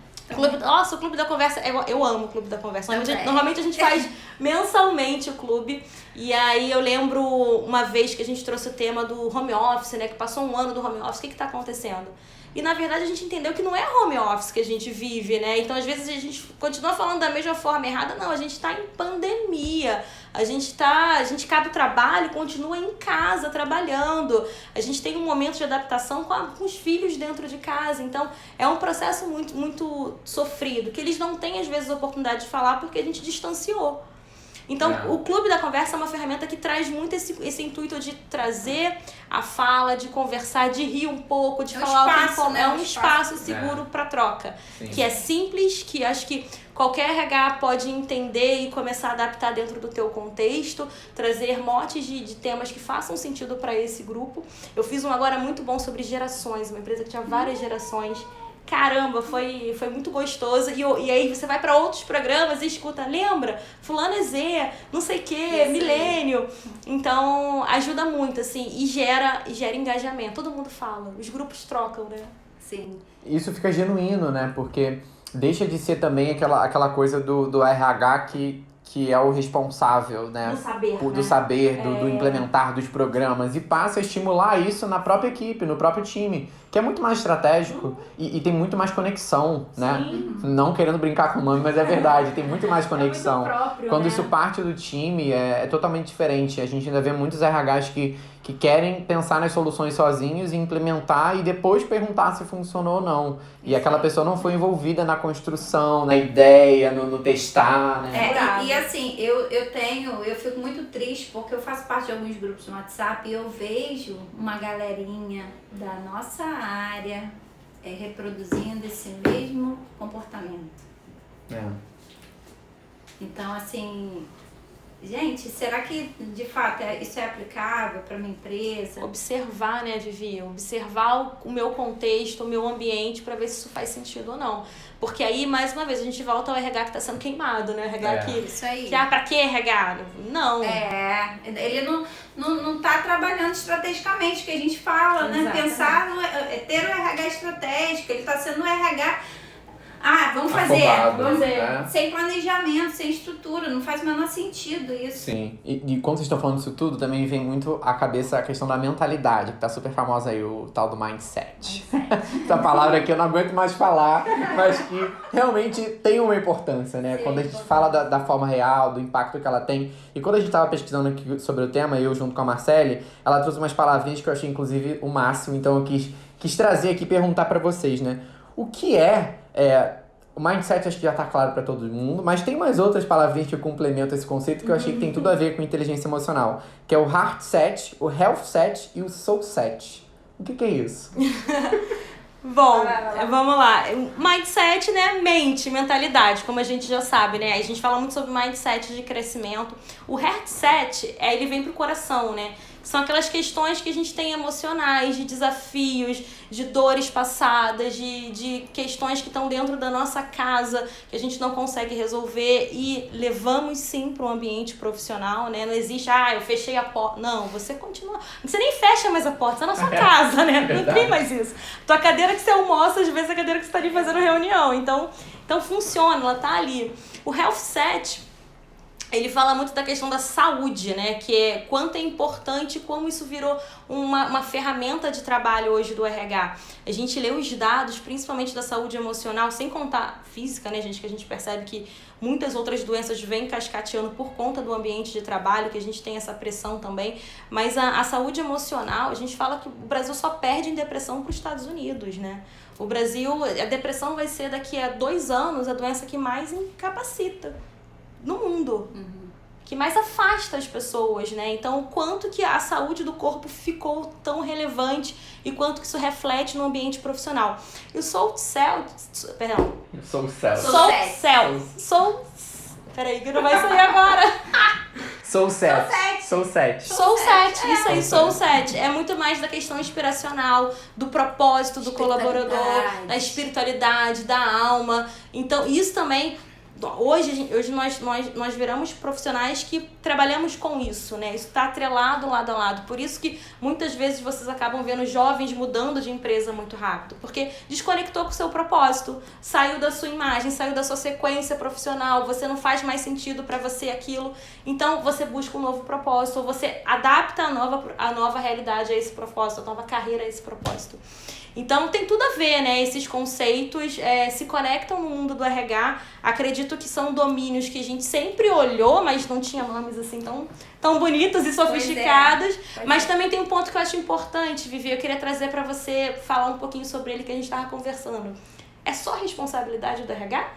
Nossa, o Clube da Conversa, eu amo o Clube da Conversa. Normalmente a gente faz mensalmente o clube. E aí eu lembro uma vez que a gente trouxe o tema do home office, né? Que passou um ano do home office. O que está acontecendo? E na verdade a gente entendeu que não é home office que a gente vive, né? Então às vezes a gente continua falando da mesma forma errada. Não, a gente tá em pandemia. A gente acaba o trabalho e continua em casa trabalhando. A gente tem um momento de adaptação com os filhos dentro de casa. Então é um processo muito, muito sofrido, que eles não têm às vezes a oportunidade de falar porque a gente distanciou. Então, o Clube da Conversa é uma ferramenta que traz muito esse intuito de trazer a fala, de conversar, de rir um pouco, de falar espaço, o que é um espaço seguro para troca. Sim. Que é simples, que acho que qualquer RH pode entender e começar a adaptar dentro do teu contexto, trazer motes de temas que façam sentido para esse grupo. Eu fiz um agora muito bom sobre gerações, uma empresa que tinha várias gerações. Caramba, foi muito gostoso. E aí você vai para outros programas e escuta, lembra? Fulano é Z, não sei o que, milênio. Então, ajuda muito, assim, e gera engajamento. Todo mundo fala, os grupos trocam, né? Sim. Isso fica genuíno, né? Porque deixa de ser também aquela coisa do RH que é o responsável, né? Do saber, do saber, do implementar dos programas, e passa a estimular isso na própria equipe, no próprio time, que é muito mais estratégico e tem muito mais conexão, né? Não querendo brincar com o nome, mas é verdade, tem muito mais conexão. É muito próprio, Quando né? isso parte do time, é totalmente diferente. A gente ainda vê muitos RHs que querem pensar nas soluções sozinhos e implementar e depois perguntar se funcionou ou não. E aquela pessoa não foi envolvida na construção, na ideia, no testar, né? E assim, eu fico muito triste porque eu faço parte de alguns grupos no WhatsApp e eu vejo uma galerinha da nossa área reproduzindo esse mesmo comportamento. Então, assim, gente, será que de fato isso é aplicável para minha empresa? Observar, né, Vivi? Observar o meu contexto, o meu ambiente, para ver se isso faz sentido ou não. Porque aí, mais uma vez, a gente volta ao RH que está sendo queimado, né? O RH Isso aí. pra que RH? Não. Ele não tá trabalhando estrategicamente, que a gente fala, né? Exatamente. Pensar, ter o RH estratégico, ele tá sendo o RH... vamos fazer. Afobado, Vamos né? sem planejamento, sem estrutura, não faz o menor sentido isso. Sim. E quando vocês estão falando disso tudo, também vem muito à cabeça a questão da mentalidade, que tá super famosa aí, o tal do mindset. Essa palavra aqui eu não aguento mais falar, mas que realmente tem uma importância, né? Sim, quando a gente fala da forma real, do impacto que ela tem. E quando a gente tava pesquisando aqui sobre o tema, eu junto com a Marcele, ela trouxe umas palavrinhas que eu achei, inclusive, o máximo. Então eu quis trazer aqui e perguntar pra vocês, né? O que o mindset acho que já tá claro pra todo mundo, mas tem mais outras palavrinhas que complementam esse conceito que eu achei que tem tudo a ver com inteligência emocional, que é o heart set, o health set e o soul set. O que é isso? Bom, vamos lá. Mindset, né? Mente, mentalidade, como a gente já sabe, né? A gente fala muito sobre mindset de crescimento. O heart set, ele vem pro coração, né? São aquelas questões que a gente tem emocionais, de desafios, de dores passadas, de questões que estão dentro da nossa casa, que a gente não consegue resolver e levamos sim para o ambiente profissional, né? Não existe, eu fechei a porta. Não, você continua. Você nem fecha mais a porta, você é na sua casa, né? Não tem mais isso. Tua cadeira que você almoça, às vezes é a cadeira que você está ali fazendo reunião. Então funciona, ela tá ali. O Health Set, ele fala muito da questão da saúde, né? Que é quanto é importante, como isso virou uma ferramenta de trabalho hoje do RH. A gente lê os dados, principalmente da saúde emocional, sem contar física, né, gente? Que a gente percebe que muitas outras doenças vêm cascateando por conta do ambiente de trabalho, que a gente tem essa pressão também. Mas a saúde emocional, a gente fala que o Brasil só perde em depressão para os Estados Unidos, né? O Brasil, a depressão vai ser daqui a 2 anos a doença que mais incapacita no mundo, que mais afasta as pessoas, né? Então, o quanto que a saúde do corpo ficou tão relevante e quanto que isso reflete no ambiente profissional. E o Soul Set... Peraí, que não vai sair agora. Soul Set. Isso aí, Soul Set. É muito mais da questão inspiracional, do propósito do colaborador, da espiritualidade, da alma. Então, isso também... Hoje nós viramos profissionais que trabalhamos com isso, né? Isso está atrelado lado a lado. Por isso que muitas vezes vocês acabam vendo jovens mudando de empresa muito rápido. Porque desconectou com o seu propósito, saiu da sua imagem, saiu da sua sequência profissional, você não faz mais sentido para você aquilo. Então você busca um novo propósito, ou você adapta a nova realidade a esse propósito, a nova carreira a esse propósito. Então tem tudo a ver, né? Esses conceitos se conectam no mundo do RH. Acredito que são domínios que a gente sempre olhou, mas não tinha nomes assim tão bonitos e sofisticados. Mas também tem um ponto que eu acho importante, Vivi. Eu queria trazer para você falar um pouquinho sobre ele que a gente estava conversando. É só responsabilidade do RH?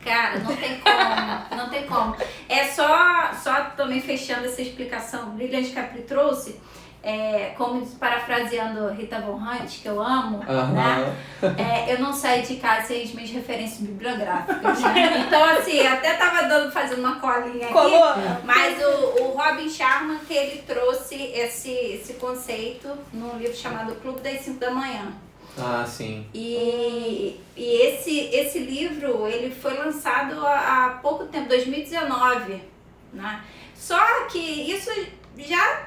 Cara, não tem como, não tem como. É só também fechando essa explicação brilhante que a Pri trouxe, como parafraseando Rita Von Hunt, que eu amo, né? Eu não saí de casa sem as minhas referências bibliográficas, né? Então, assim, até tava fazendo uma colinha aqui, mas o Robin Sharma, que ele trouxe esse conceito num livro chamado Clube das 5 da Manhã. Ah, sim. E esse livro, ele foi lançado há pouco tempo, 2019, né? Só que isso já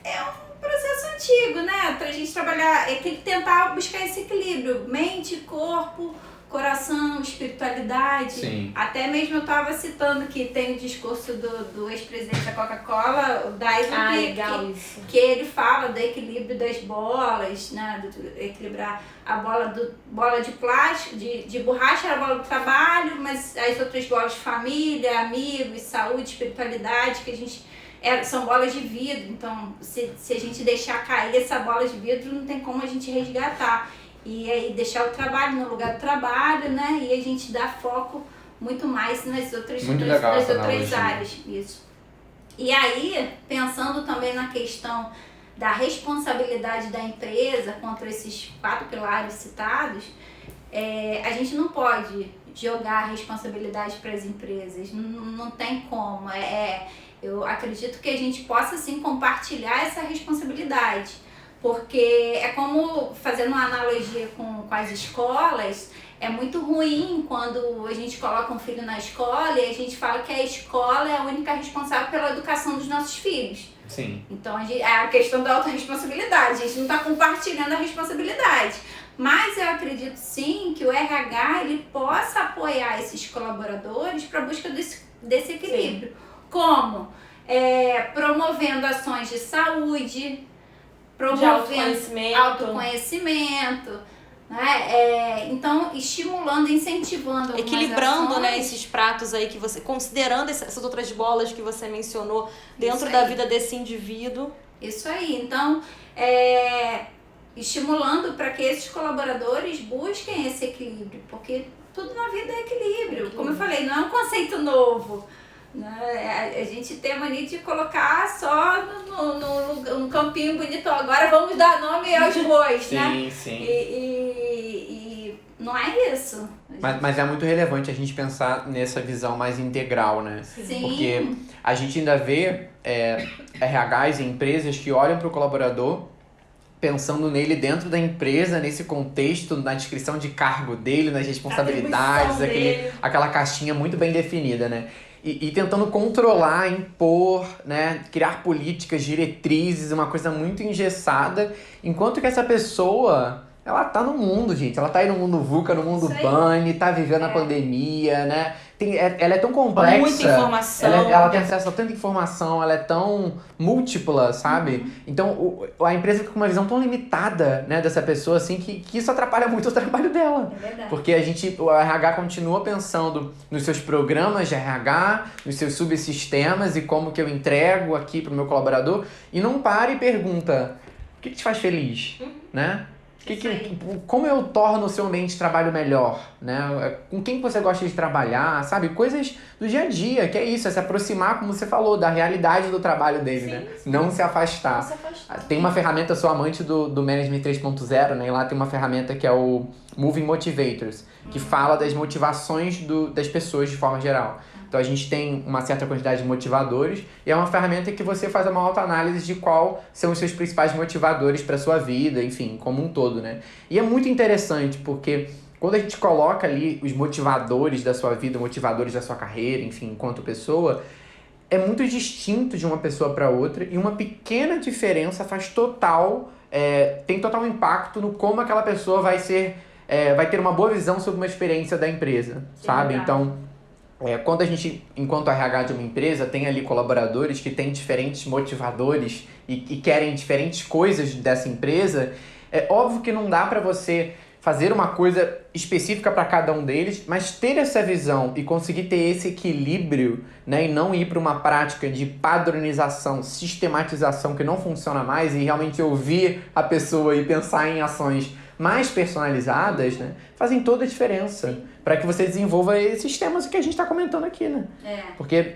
é um processo antigo, né? Pra gente trabalhar, tem que tentar buscar esse equilíbrio, mente, corpo, coração, espiritualidade. Sim. Até mesmo eu tava citando que tem o discurso do ex-presidente da Coca-Cola, o Dyson, que ele fala do equilíbrio das bolas, né? Do equilibrar a bola de plástico, de borracha era a bola do trabalho, mas as outras bolas de família, amigos, saúde, espiritualidade, que a gente são bolas de vidro. Então, se a gente deixar cair essa bola de vidro, não tem como a gente resgatar. E aí deixar o trabalho no lugar do trabalho, né? E a gente dá foco muito mais nas outras áreas. Isso. E aí, pensando também na questão da responsabilidade da empresa contra esses 4 pilares citados, a gente não pode jogar a responsabilidade para as empresas. Não tem como. Eu acredito que a gente possa, sim, compartilhar essa responsabilidade. Porque é como, fazendo uma analogia com as escolas, é muito ruim quando a gente coloca um filho na escola e a gente fala que a escola é a única responsável pela educação dos nossos filhos. Sim. Então, é a questão da autorresponsabilidade, a gente não está compartilhando a responsabilidade. Mas eu acredito, sim, que o RH ele possa apoiar esses colaboradores para a busca desse equilíbrio. Sim. Como? Promovendo ações de saúde, promovendo autoconhecimento, né? Então, estimulando, incentivando, equilibrando, ações, né, esses pratos aí que você, considerando essas outras bolas que você mencionou dentro da vida desse indivíduo. Isso aí. Então, estimulando para que esses colaboradores busquem esse equilíbrio, porque tudo na vida é equilíbrio. Como eu falei, não é um conceito novo. A gente tem a mania de colocar só no campinho bonitão. Agora vamos dar nome aos bois, sim, né? Sim. E não é isso. Mas é muito relevante a gente pensar nessa visão mais integral, né? Sim. Porque a gente ainda vê RHs e empresas que olham para o colaborador pensando nele dentro da empresa, nesse contexto, na descrição de cargo dele, nas responsabilidades, aquela caixinha muito bem definida, né? E tentando controlar, impor, né, criar políticas, diretrizes, uma coisa muito engessada, enquanto que essa pessoa, ela tá no mundo, gente, ela tá aí no mundo VUCA, no mundo BANI, tá vivendo a pandemia, né, ela é tão complexa, muita informação, ela tem acesso a tanta informação, ela é tão múltipla, sabe? Então a empresa fica com uma visão tão limitada, né, dessa pessoa, assim, que isso atrapalha muito o trabalho dela. É verdade. Porque o RH continua pensando nos seus programas de RH, nos seus subsistemas e como que eu entrego aqui pro meu colaborador, e não para e pergunta, o que te faz feliz, né? Como eu torno o seu ambiente de trabalho melhor, né? Com quem você gosta de trabalhar, sabe? Coisas do dia a dia, que é isso, é se aproximar, como você falou, da realidade do trabalho dele, né? Não se afastar. Tem uma ferramenta, eu sou amante do Management 3.0, né? E lá tem uma ferramenta que é o Moving Motivators, que fala das motivações das pessoas de forma geral. Então a gente tem uma certa quantidade de motivadores e é uma ferramenta que você faz uma autoanálise de qual são os seus principais motivadores para a sua vida, enfim, como um todo, né? E é muito interessante porque quando a gente coloca ali os motivadores da sua vida, motivadores da sua carreira, enfim, enquanto pessoa, é muito distinto de uma pessoa para outra e uma pequena diferença faz tem total impacto no como aquela pessoa vai ter uma boa visão sobre uma experiência da empresa, sabe? Então, quando a gente, enquanto RH de uma empresa, tem ali colaboradores que têm diferentes motivadores e querem diferentes coisas dessa empresa, É óbvio que não dá para você fazer uma coisa específica para cada um deles, mas ter essa visão e conseguir ter esse equilíbrio, né, e não ir para uma prática de padronização, sistematização que não funciona mais e realmente ouvir a pessoa e pensar em ações mais personalizadas, né, fazem toda a diferença para que você desenvolva esses temas que a gente está comentando aqui, né? Porque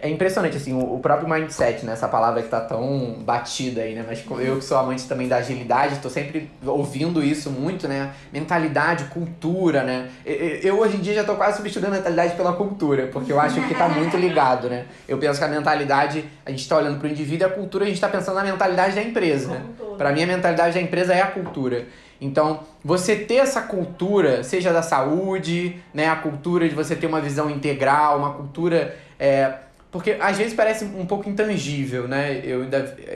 é impressionante, assim, o próprio mindset, né? Essa palavra que tá tão batida aí, né? Mas eu que sou amante também da agilidade, tô sempre ouvindo isso muito, né? Mentalidade, cultura, né? Eu hoje em dia já tô quase substituindo a mentalidade pela cultura, porque eu acho que tá muito ligado, né? Eu penso que a mentalidade, a gente tá olhando pro indivíduo e a cultura a gente tá pensando na mentalidade da empresa, né? Pra mim a mentalidade da empresa é a cultura. Então, você ter essa cultura, seja da saúde, né? A cultura de você ter uma visão integral, uma cultura... Porque às vezes parece um pouco intangível, né?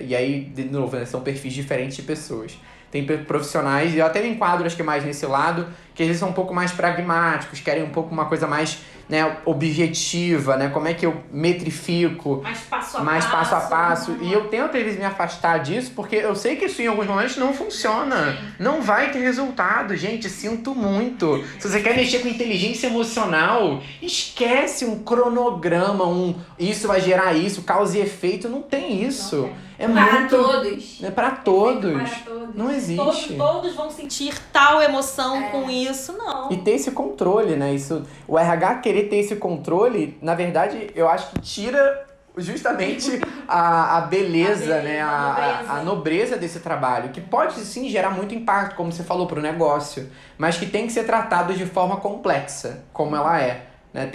E aí, de novo, né? São perfis diferentes de pessoas. Tem profissionais, e eu até me enquadro, acho que mais nesse lado, que eles são um pouco mais pragmáticos, querem um pouco uma coisa mais, né, objetiva, né? Como é que eu metrifico? Mais passo a passo. E eu tento, às vezes, me afastar disso, porque eu sei que isso em alguns momentos não funciona. Não vai ter resultado, gente. Sinto muito. Se você quer mexer com inteligência emocional, esquece um cronograma, isso vai gerar isso, causa e efeito. Não tem isso. Para todos. É para todos. Não existe. Todos vão sentir tal emoção com isso, não. E ter esse controle, né? O RH querer ter esse controle, na verdade, eu acho que tira justamente a beleza, né? A nobreza desse trabalho, que pode sim gerar muito impacto, como você falou, para o negócio, mas que tem que ser tratado de forma complexa, como ela é. Né?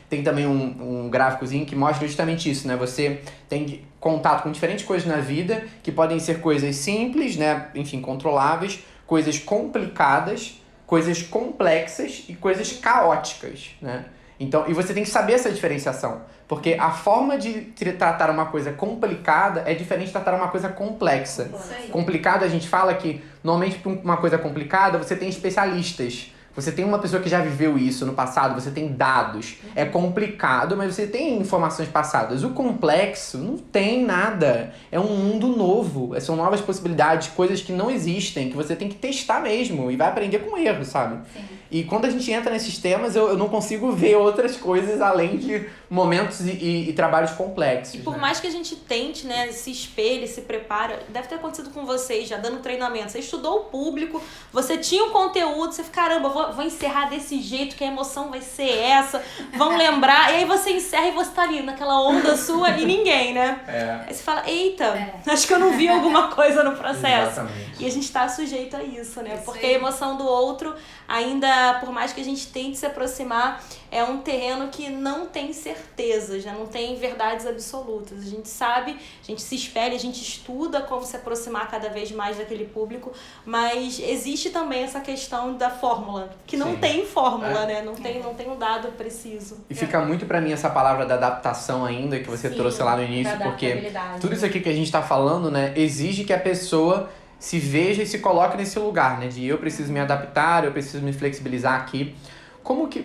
Tem também um gráficozinho que mostra justamente isso, né? Você tem contato com diferentes coisas na vida, que podem ser coisas simples, né? Enfim, controláveis, coisas complicadas, coisas complexas e coisas caóticas, né? Então, e você tem que saber essa diferenciação, porque a forma de tratar uma coisa complicada é diferente de tratar uma coisa complexa. Complicado, a gente fala que, normalmente, para uma coisa complicada, você tem especialistas. Você tem uma pessoa que já viveu isso no passado, você tem dados. É complicado, mas você tem informações passadas. O complexo não tem nada. É um mundo novo. São novas possibilidades, coisas que não existem, que você tem que testar mesmo e vai aprender com erro, sabe? Sim. E quando a gente entra nesses temas, eu não consigo ver outras coisas além de momentos e trabalhos complexos. E por mais que a gente tente, né, se espelhe, se prepara, deve ter acontecido com vocês, já dando treinamento. Você estudou o público, você tinha o conteúdo, você fica, caramba, vou encerrar desse jeito, que a emoção vai ser essa, vão lembrar. E aí você encerra e você tá ali naquela onda sua e ninguém, né? Aí você fala, eita, acho que eu não vi alguma coisa no processo. Exatamente. E a gente tá sujeito a isso, né? Porque a emoção do outro, ainda, por mais que a gente tente se aproximar, é um terreno que não tem certeza, já não tem verdades absolutas. A gente sabe, a gente se espelha, a gente estuda como se aproximar cada vez mais daquele público, mas existe também essa questão da fórmula, que não tem fórmula, né? Não tem um dado preciso. E fica muito pra mim essa palavra da adaptação ainda, que você trouxe lá no início, porque tudo isso aqui que a gente tá falando, né, exige que a pessoa se veja e se coloque nesse lugar, né? De eu preciso me adaptar, eu preciso me flexibilizar aqui. Como que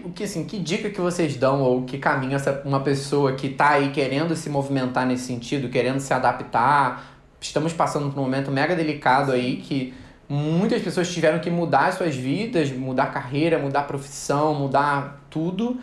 dica que vocês dão ou que caminho uma pessoa que tá aí querendo se movimentar nesse sentido, querendo se adaptar? Estamos passando por um momento mega delicado aí que muitas pessoas tiveram que mudar suas vidas, mudar carreira, mudar profissão, mudar tudo.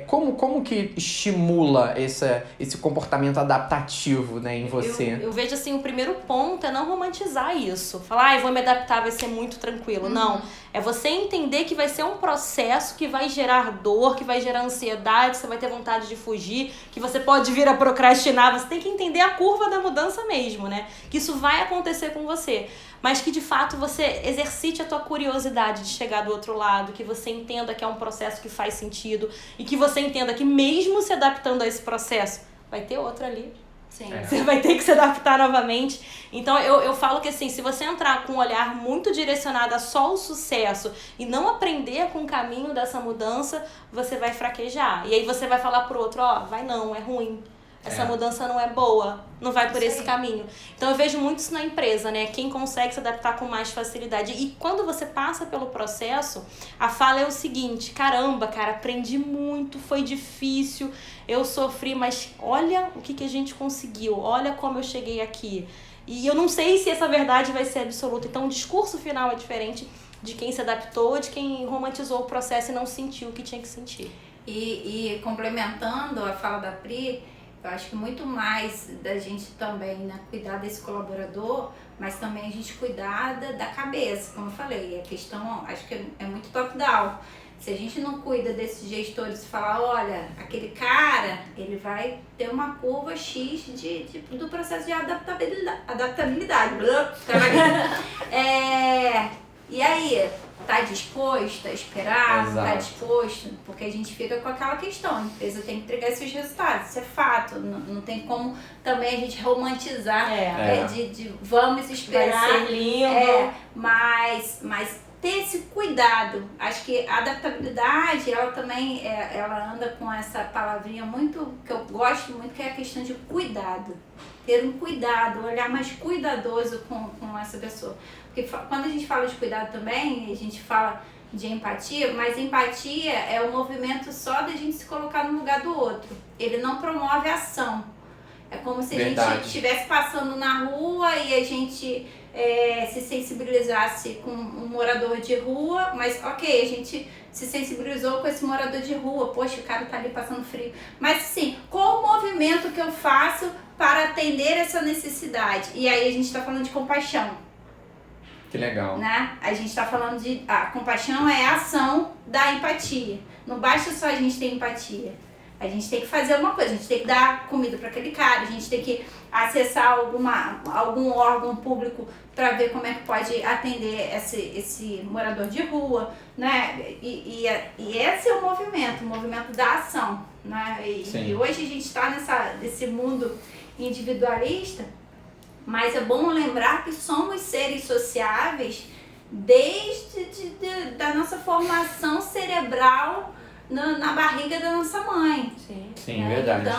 Como que estimula esse comportamento adaptativo, né, em você? Eu vejo assim, o primeiro ponto é não romantizar isso. Falar, vou me adaptar, vai ser muito tranquilo. Não, é você entender que vai ser um processo que vai gerar dor, que vai gerar ansiedade, você vai ter vontade de fugir, que você pode vir a procrastinar. Você tem que entender a curva da mudança mesmo, né? Que isso vai acontecer com você. Mas que de fato você exercite a tua curiosidade de chegar do outro lado, que você entenda que é um processo que faz sentido e que você entenda que mesmo se adaptando a esse processo, vai ter outro ali. Sim. Você vai ter que se adaptar novamente. Então eu falo que assim, se você entrar com um olhar muito direcionado a só o sucesso e não aprender com o caminho dessa mudança, você vai fraquejar. E aí você vai falar pro outro, vai não, é ruim. Essa mudança não é boa, não vai por esse caminho. Então eu vejo muito isso na empresa, né? Quem consegue se adaptar com mais facilidade. E quando você passa pelo processo, a fala é o seguinte, caramba, cara, aprendi muito, foi difícil, eu sofri, mas olha o que a gente conseguiu, olha como eu cheguei aqui. E eu não sei se essa verdade vai ser absoluta. Então o discurso final é diferente de quem se adaptou, de quem romantizou o processo e não sentiu o que tinha que sentir. E complementando a fala da Pri, eu acho que muito mais da gente também, né, cuidar desse colaborador, mas também a gente cuidar da cabeça, como eu falei. A questão, acho que é muito top-down. Se a gente não cuida desses gestores e falar, olha, aquele cara, ele vai ter uma curva X do processo de adaptabilidade. E aí, tá disposto a esperar? Exato. Tá disposto? Porque a gente fica com aquela questão, a empresa tem que entregar esses resultados, isso é fato, não tem como também a gente romantizar de vamos esperar. Vai ser lindo. Mas ter esse cuidado. Acho que a adaptabilidade, ela também, ela anda com essa palavrinha muito, que eu gosto muito, que é a questão de cuidado. Ter um cuidado, olhar mais cuidadoso com essa pessoa. Porque quando a gente fala de cuidado também, a gente fala de empatia, mas empatia é o movimento só da gente se colocar no lugar do outro. Ele não promove ação. É como se a gente estivesse passando na rua e a gente se sensibilizasse com um morador de rua, mas ok, a gente se sensibilizou com esse morador de rua, poxa, o cara tá ali passando frio. Mas assim, qual o movimento que eu faço para atender essa necessidade? E aí a gente tá falando de compaixão. Que legal. Né? A gente tá falando de... A compaixão é a ação da empatia. Não basta só a gente ter empatia. A gente tem que fazer alguma coisa, a gente tem que dar comida para aquele cara, a gente tem que acessar algum órgão público para ver como é que pode atender esse morador de rua, né? E esse é o movimento da ação, né? E hoje a gente está nesse mundo individualista, mas é bom lembrar que somos seres sociáveis desde da nossa formação cerebral na barriga da nossa mãe. Sim, verdade.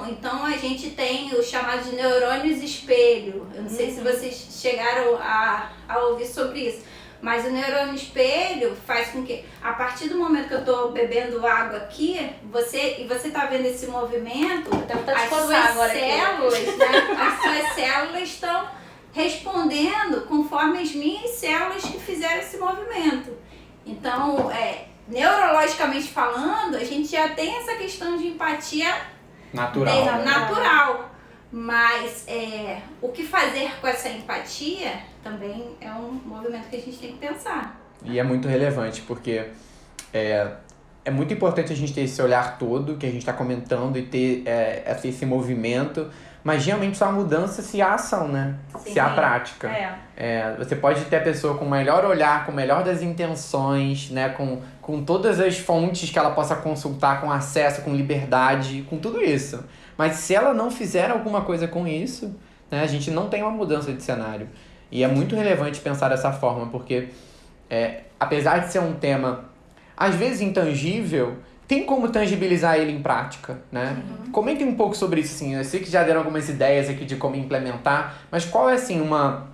Então a gente tem os chamados neurônios espelho. Eu não sei se vocês chegaram a ouvir sobre isso. Mas o neurônio espelho faz com que, a partir do momento que eu estou bebendo água aqui, você está vendo esse movimento, as suas células, né? As suas células estão respondendo conforme as minhas células que fizeram esse movimento. Então, neurologicamente falando, a gente já tem essa questão de empatia natural. Mas o que fazer com essa empatia também é um movimento que a gente tem que pensar. E é muito relevante, porque é muito importante a gente ter esse olhar todo que a gente está comentando e ter esse movimento, mas realmente só a mudança se há ação, né? Sim. Se há prática. Você pode ter a pessoa com o melhor olhar, com o melhor das intenções, né? Com todas as fontes que ela possa consultar, com acesso, com liberdade, com tudo isso. Mas se ela não fizer alguma coisa com isso, né, a gente não tem uma mudança de cenário. E é muito relevante pensar dessa forma, porque apesar de ser um tema, às vezes, intangível, tem como tangibilizar ele em prática, né? Comentem um pouco sobre isso, assim. Eu sei que já deram algumas ideias aqui de como implementar, mas qual é, assim, uma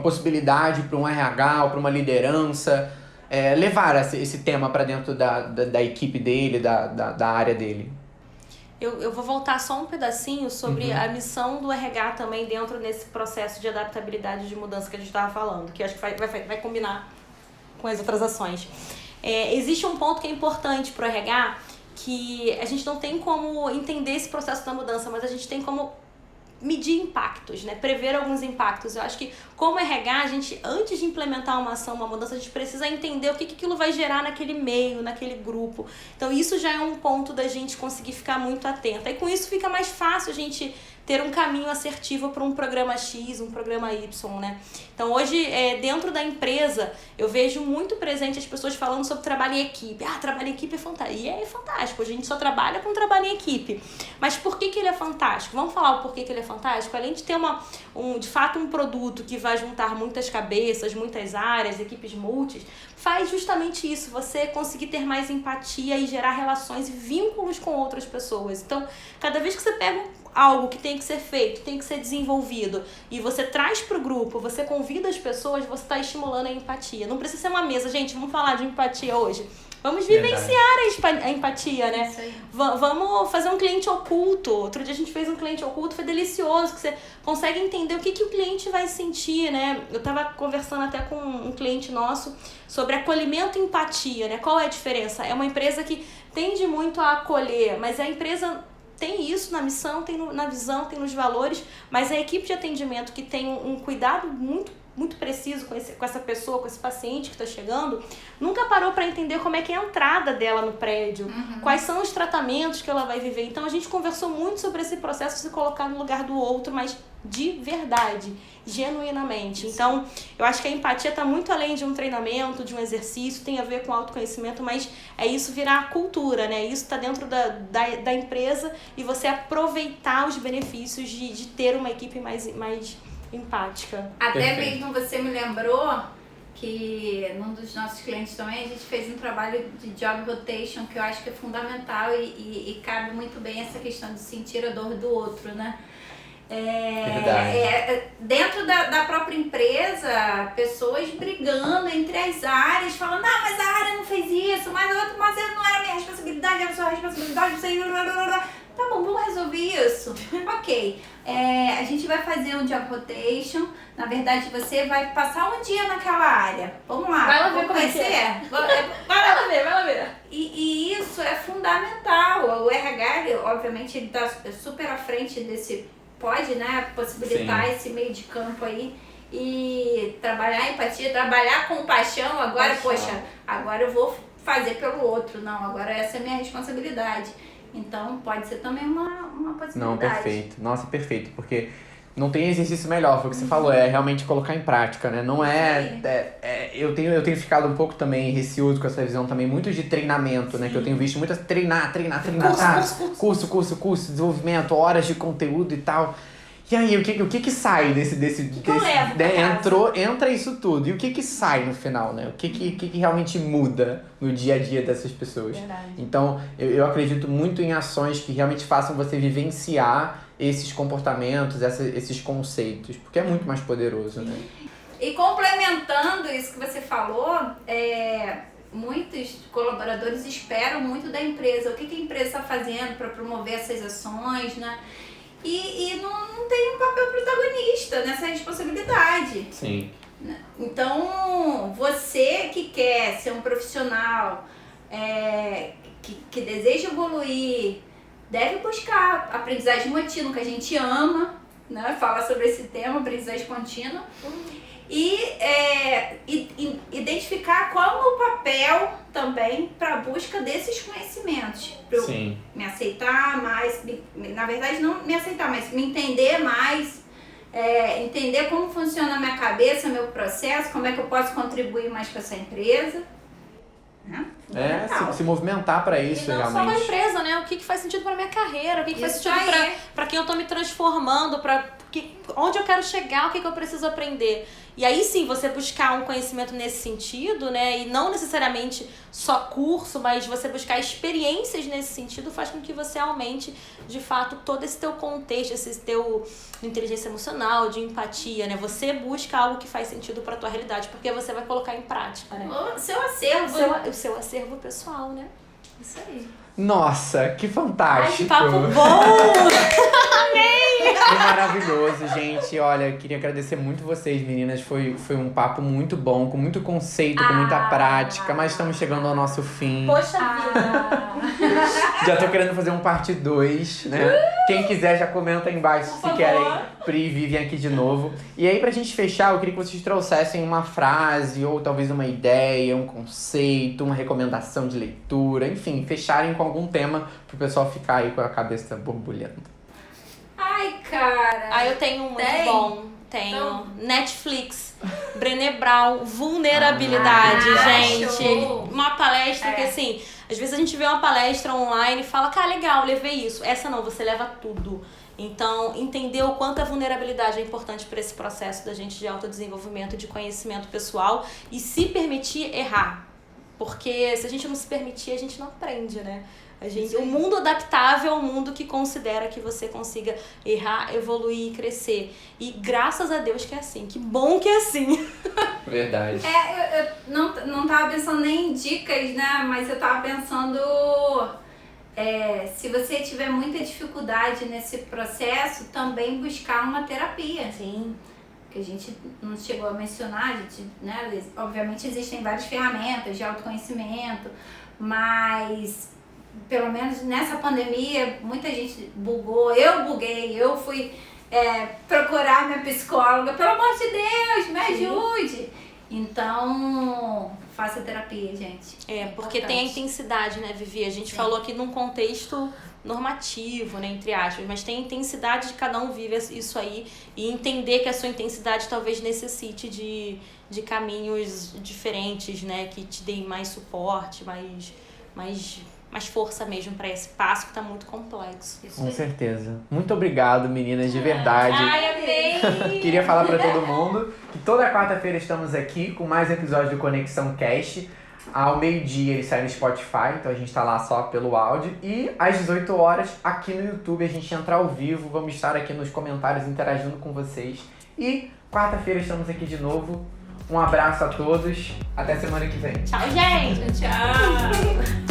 possibilidade para um RH ou para uma liderança levar esse tema para dentro da equipe dele, da área dele? Eu vou voltar só um pedacinho sobre a missão do RH também dentro desse processo de adaptabilidade de mudança que a gente estava falando, que eu acho que vai combinar com as outras ações. Existe um ponto que é importante para o RH, que a gente não tem como entender esse processo da mudança, mas a gente tem como medir impactos, né? Prever alguns impactos. Eu acho que, como RH, a gente, antes de implementar uma ação, uma mudança, a gente precisa entender o que aquilo vai gerar naquele meio, naquele grupo. Então, isso já é um ponto da gente conseguir ficar muito atenta. E com isso fica mais fácil a gente ter um caminho assertivo para um programa X, um programa Y, né? Então, hoje, dentro da empresa, eu vejo muito presente as pessoas falando sobre trabalho em equipe. Trabalho em equipe é fantástico. E é fantástico, a gente só trabalha com trabalho em equipe. Mas por que ele é fantástico? Vamos falar o porquê que ele é fantástico? Além de ter de fato um produto que vai juntar muitas cabeças, muitas áreas, equipes multis, faz justamente isso, você conseguir ter mais empatia e gerar relações e vínculos com outras pessoas. Então, cada vez que você pega algo que tem que ser feito, tem que ser desenvolvido, e você traz para o grupo, você convida as pessoas, você está estimulando a empatia. Não precisa ser uma mesa, gente, vamos falar de empatia hoje. Vamos vivenciar a empatia, né? Isso aí. Vamos fazer um cliente oculto. Outro dia a gente fez um cliente oculto, foi delicioso, que você consegue entender o que o cliente vai sentir, né? Eu tava conversando até com um cliente nosso sobre acolhimento e empatia, né? Qual é a diferença? É uma empresa que tende muito a acolher, mas a empresa tem isso na missão, tem na visão, tem nos valores, mas a equipe de atendimento que tem um cuidado muito preciso com essa pessoa, com esse paciente que está chegando, nunca parou para entender como é que é a entrada dela no prédio, quais são os tratamentos que ela vai viver. Então a gente conversou muito sobre esse processo de se colocar no lugar do outro, mas de verdade, genuinamente. Então eu acho que a empatia está muito além de um treinamento, de um exercício, tem a ver com autoconhecimento, mas é isso virar cultura, né? Isso está dentro da empresa e você aproveitar os benefícios de ter uma equipe mais empática. Até mesmo você me lembrou que num dos nossos clientes também a gente fez um trabalho de job rotation que eu acho que é fundamental e cabe muito bem essa questão de sentir a dor do outro, né? Dentro da própria empresa, pessoas brigando entre as áreas, falando, mas a área não fez isso, mas a outra, mas não era minha responsabilidade, era sua responsabilidade, não sei, tá bom, vamos resolver isso. Ok, a gente vai fazer um job rotation, na verdade você vai passar um dia naquela área, vamos lá, vai lá ver como é que é. Vai lá ver. E isso é fundamental, o RH, obviamente, ele tá super à frente desse, pode, né, possibilitar esse meio de campo aí e trabalhar a empatia, trabalhar com paixão, agora, poxa, agora eu vou fazer pelo outro, não, agora essa é a minha responsabilidade. Então, pode ser também uma possibilidade. Não, perfeito. Nossa, perfeito. Porque não tem exercício melhor, foi o que você falou, é realmente colocar em prática, né? Não eu tenho ficado um pouco também receoso com essa visão também, muito de treinamento, né? Que eu tenho visto muitas treinar, curso, desenvolvimento, horas de conteúdo e tal. E aí, o que sai desse entra isso tudo. E o que sai no final, né? O que realmente muda no dia a dia dessas pessoas? Verdade. Então, eu acredito muito em ações que realmente façam você vivenciar esses comportamentos, esses conceitos, porque é muito mais poderoso, né? E complementando isso que você falou, muitos colaboradores esperam muito da empresa. O que a empresa está fazendo para promover essas ações, né? E não tem um papel protagonista nessa responsabilidade. Sim. Então, você que quer ser um profissional, que deseja evoluir, deve buscar aprendizagem contínua, que a gente ama, né? Fala sobre esse tema, aprendizagem contínua. E identificar qual é o meu papel também para a busca desses conhecimentos. Para eu me aceitar mais, na verdade não me aceitar, mas me entender mais, entender como funciona a minha cabeça, meu processo, como é que eu posso contribuir mais com essa empresa. Se movimentar para isso, e não realmente. Só com a empresa, né? O que faz sentido para minha carreira, o que faz sentido para quem eu tô me transformando, onde eu quero chegar, o que eu preciso aprender. E aí sim, você buscar um conhecimento nesse sentido, né? E não necessariamente só curso, mas você buscar experiências nesse sentido faz com que você aumente, de fato, todo esse teu contexto, esse teu inteligência emocional, de empatia, né? Você busca algo que faz sentido pra tua realidade, porque você vai colocar em prática, né? O seu acervo. O seu acervo pessoal, né? Isso aí. Nossa, que fantástico! Ai, que papo bom! Amei! Que maravilhoso, gente. Olha, queria agradecer muito vocês, meninas. Foi um papo muito bom, com muito conceito, com muita prática, mas estamos chegando ao nosso fim. Poxa vida! Já tô querendo fazer um parte 2, né? Quem quiser já comenta aí embaixo se querem Pri e Vivian aqui de novo. E aí, pra gente fechar, eu queria que vocês trouxessem uma frase, ou talvez uma ideia, um conceito, uma recomendação de leitura, enfim, fecharem com algum tema pro pessoal ficar aí com a cabeça borbulhando. Ai, cara. Eu tenho um muito bom. Tenho. Então... Netflix, Brené Brown, Vulnerabilidade, gente. Show. Uma palestra que, assim, às vezes a gente vê uma palestra online e fala, cara, legal, levei isso. Essa não, você leva tudo. Então, entender o quanto a vulnerabilidade é importante para esse processo da gente de autodesenvolvimento, de conhecimento pessoal e se permitir errar. Porque se a gente não se permitir, a gente não aprende, né? O mundo adaptável é um mundo que considera que você consiga errar, evoluir e crescer. E graças a Deus que é assim. Que bom que é assim. Verdade. Eu não tava pensando nem em dicas, né? Mas eu tava pensando... se você tiver muita dificuldade nesse processo, também buscar uma terapia. Sim. Que a gente não chegou a mencionar, né? Obviamente existem várias ferramentas de autoconhecimento, mas pelo menos nessa pandemia muita gente bugou, eu buguei, eu fui procurar minha psicóloga, pelo amor de Deus, me ajude! Então, faça terapia, gente. Porque importante. tem a intensidade, né, Vivi? A gente falou aqui num contexto normativo, né, entre aspas, mas tem a intensidade de cada um vive isso aí e entender que a sua intensidade talvez necessite de caminhos diferentes, né, que te deem mais suporte, mais força mesmo para esse passo que tá muito complexo. Com certeza. Muito obrigado, meninas, de verdade. Ai, amei! Queria falar pra todo mundo que toda quarta-feira estamos aqui com mais episódio do Conexão Cast. Ao meio-dia ele sai no Spotify, então a gente tá lá só pelo áudio. E às 18 horas aqui no YouTube a gente entra ao vivo. Vamos estar aqui nos comentários interagindo com vocês. E quarta-feira estamos aqui de novo. Um abraço a todos. Até semana que vem. Tchau, gente! Tchau!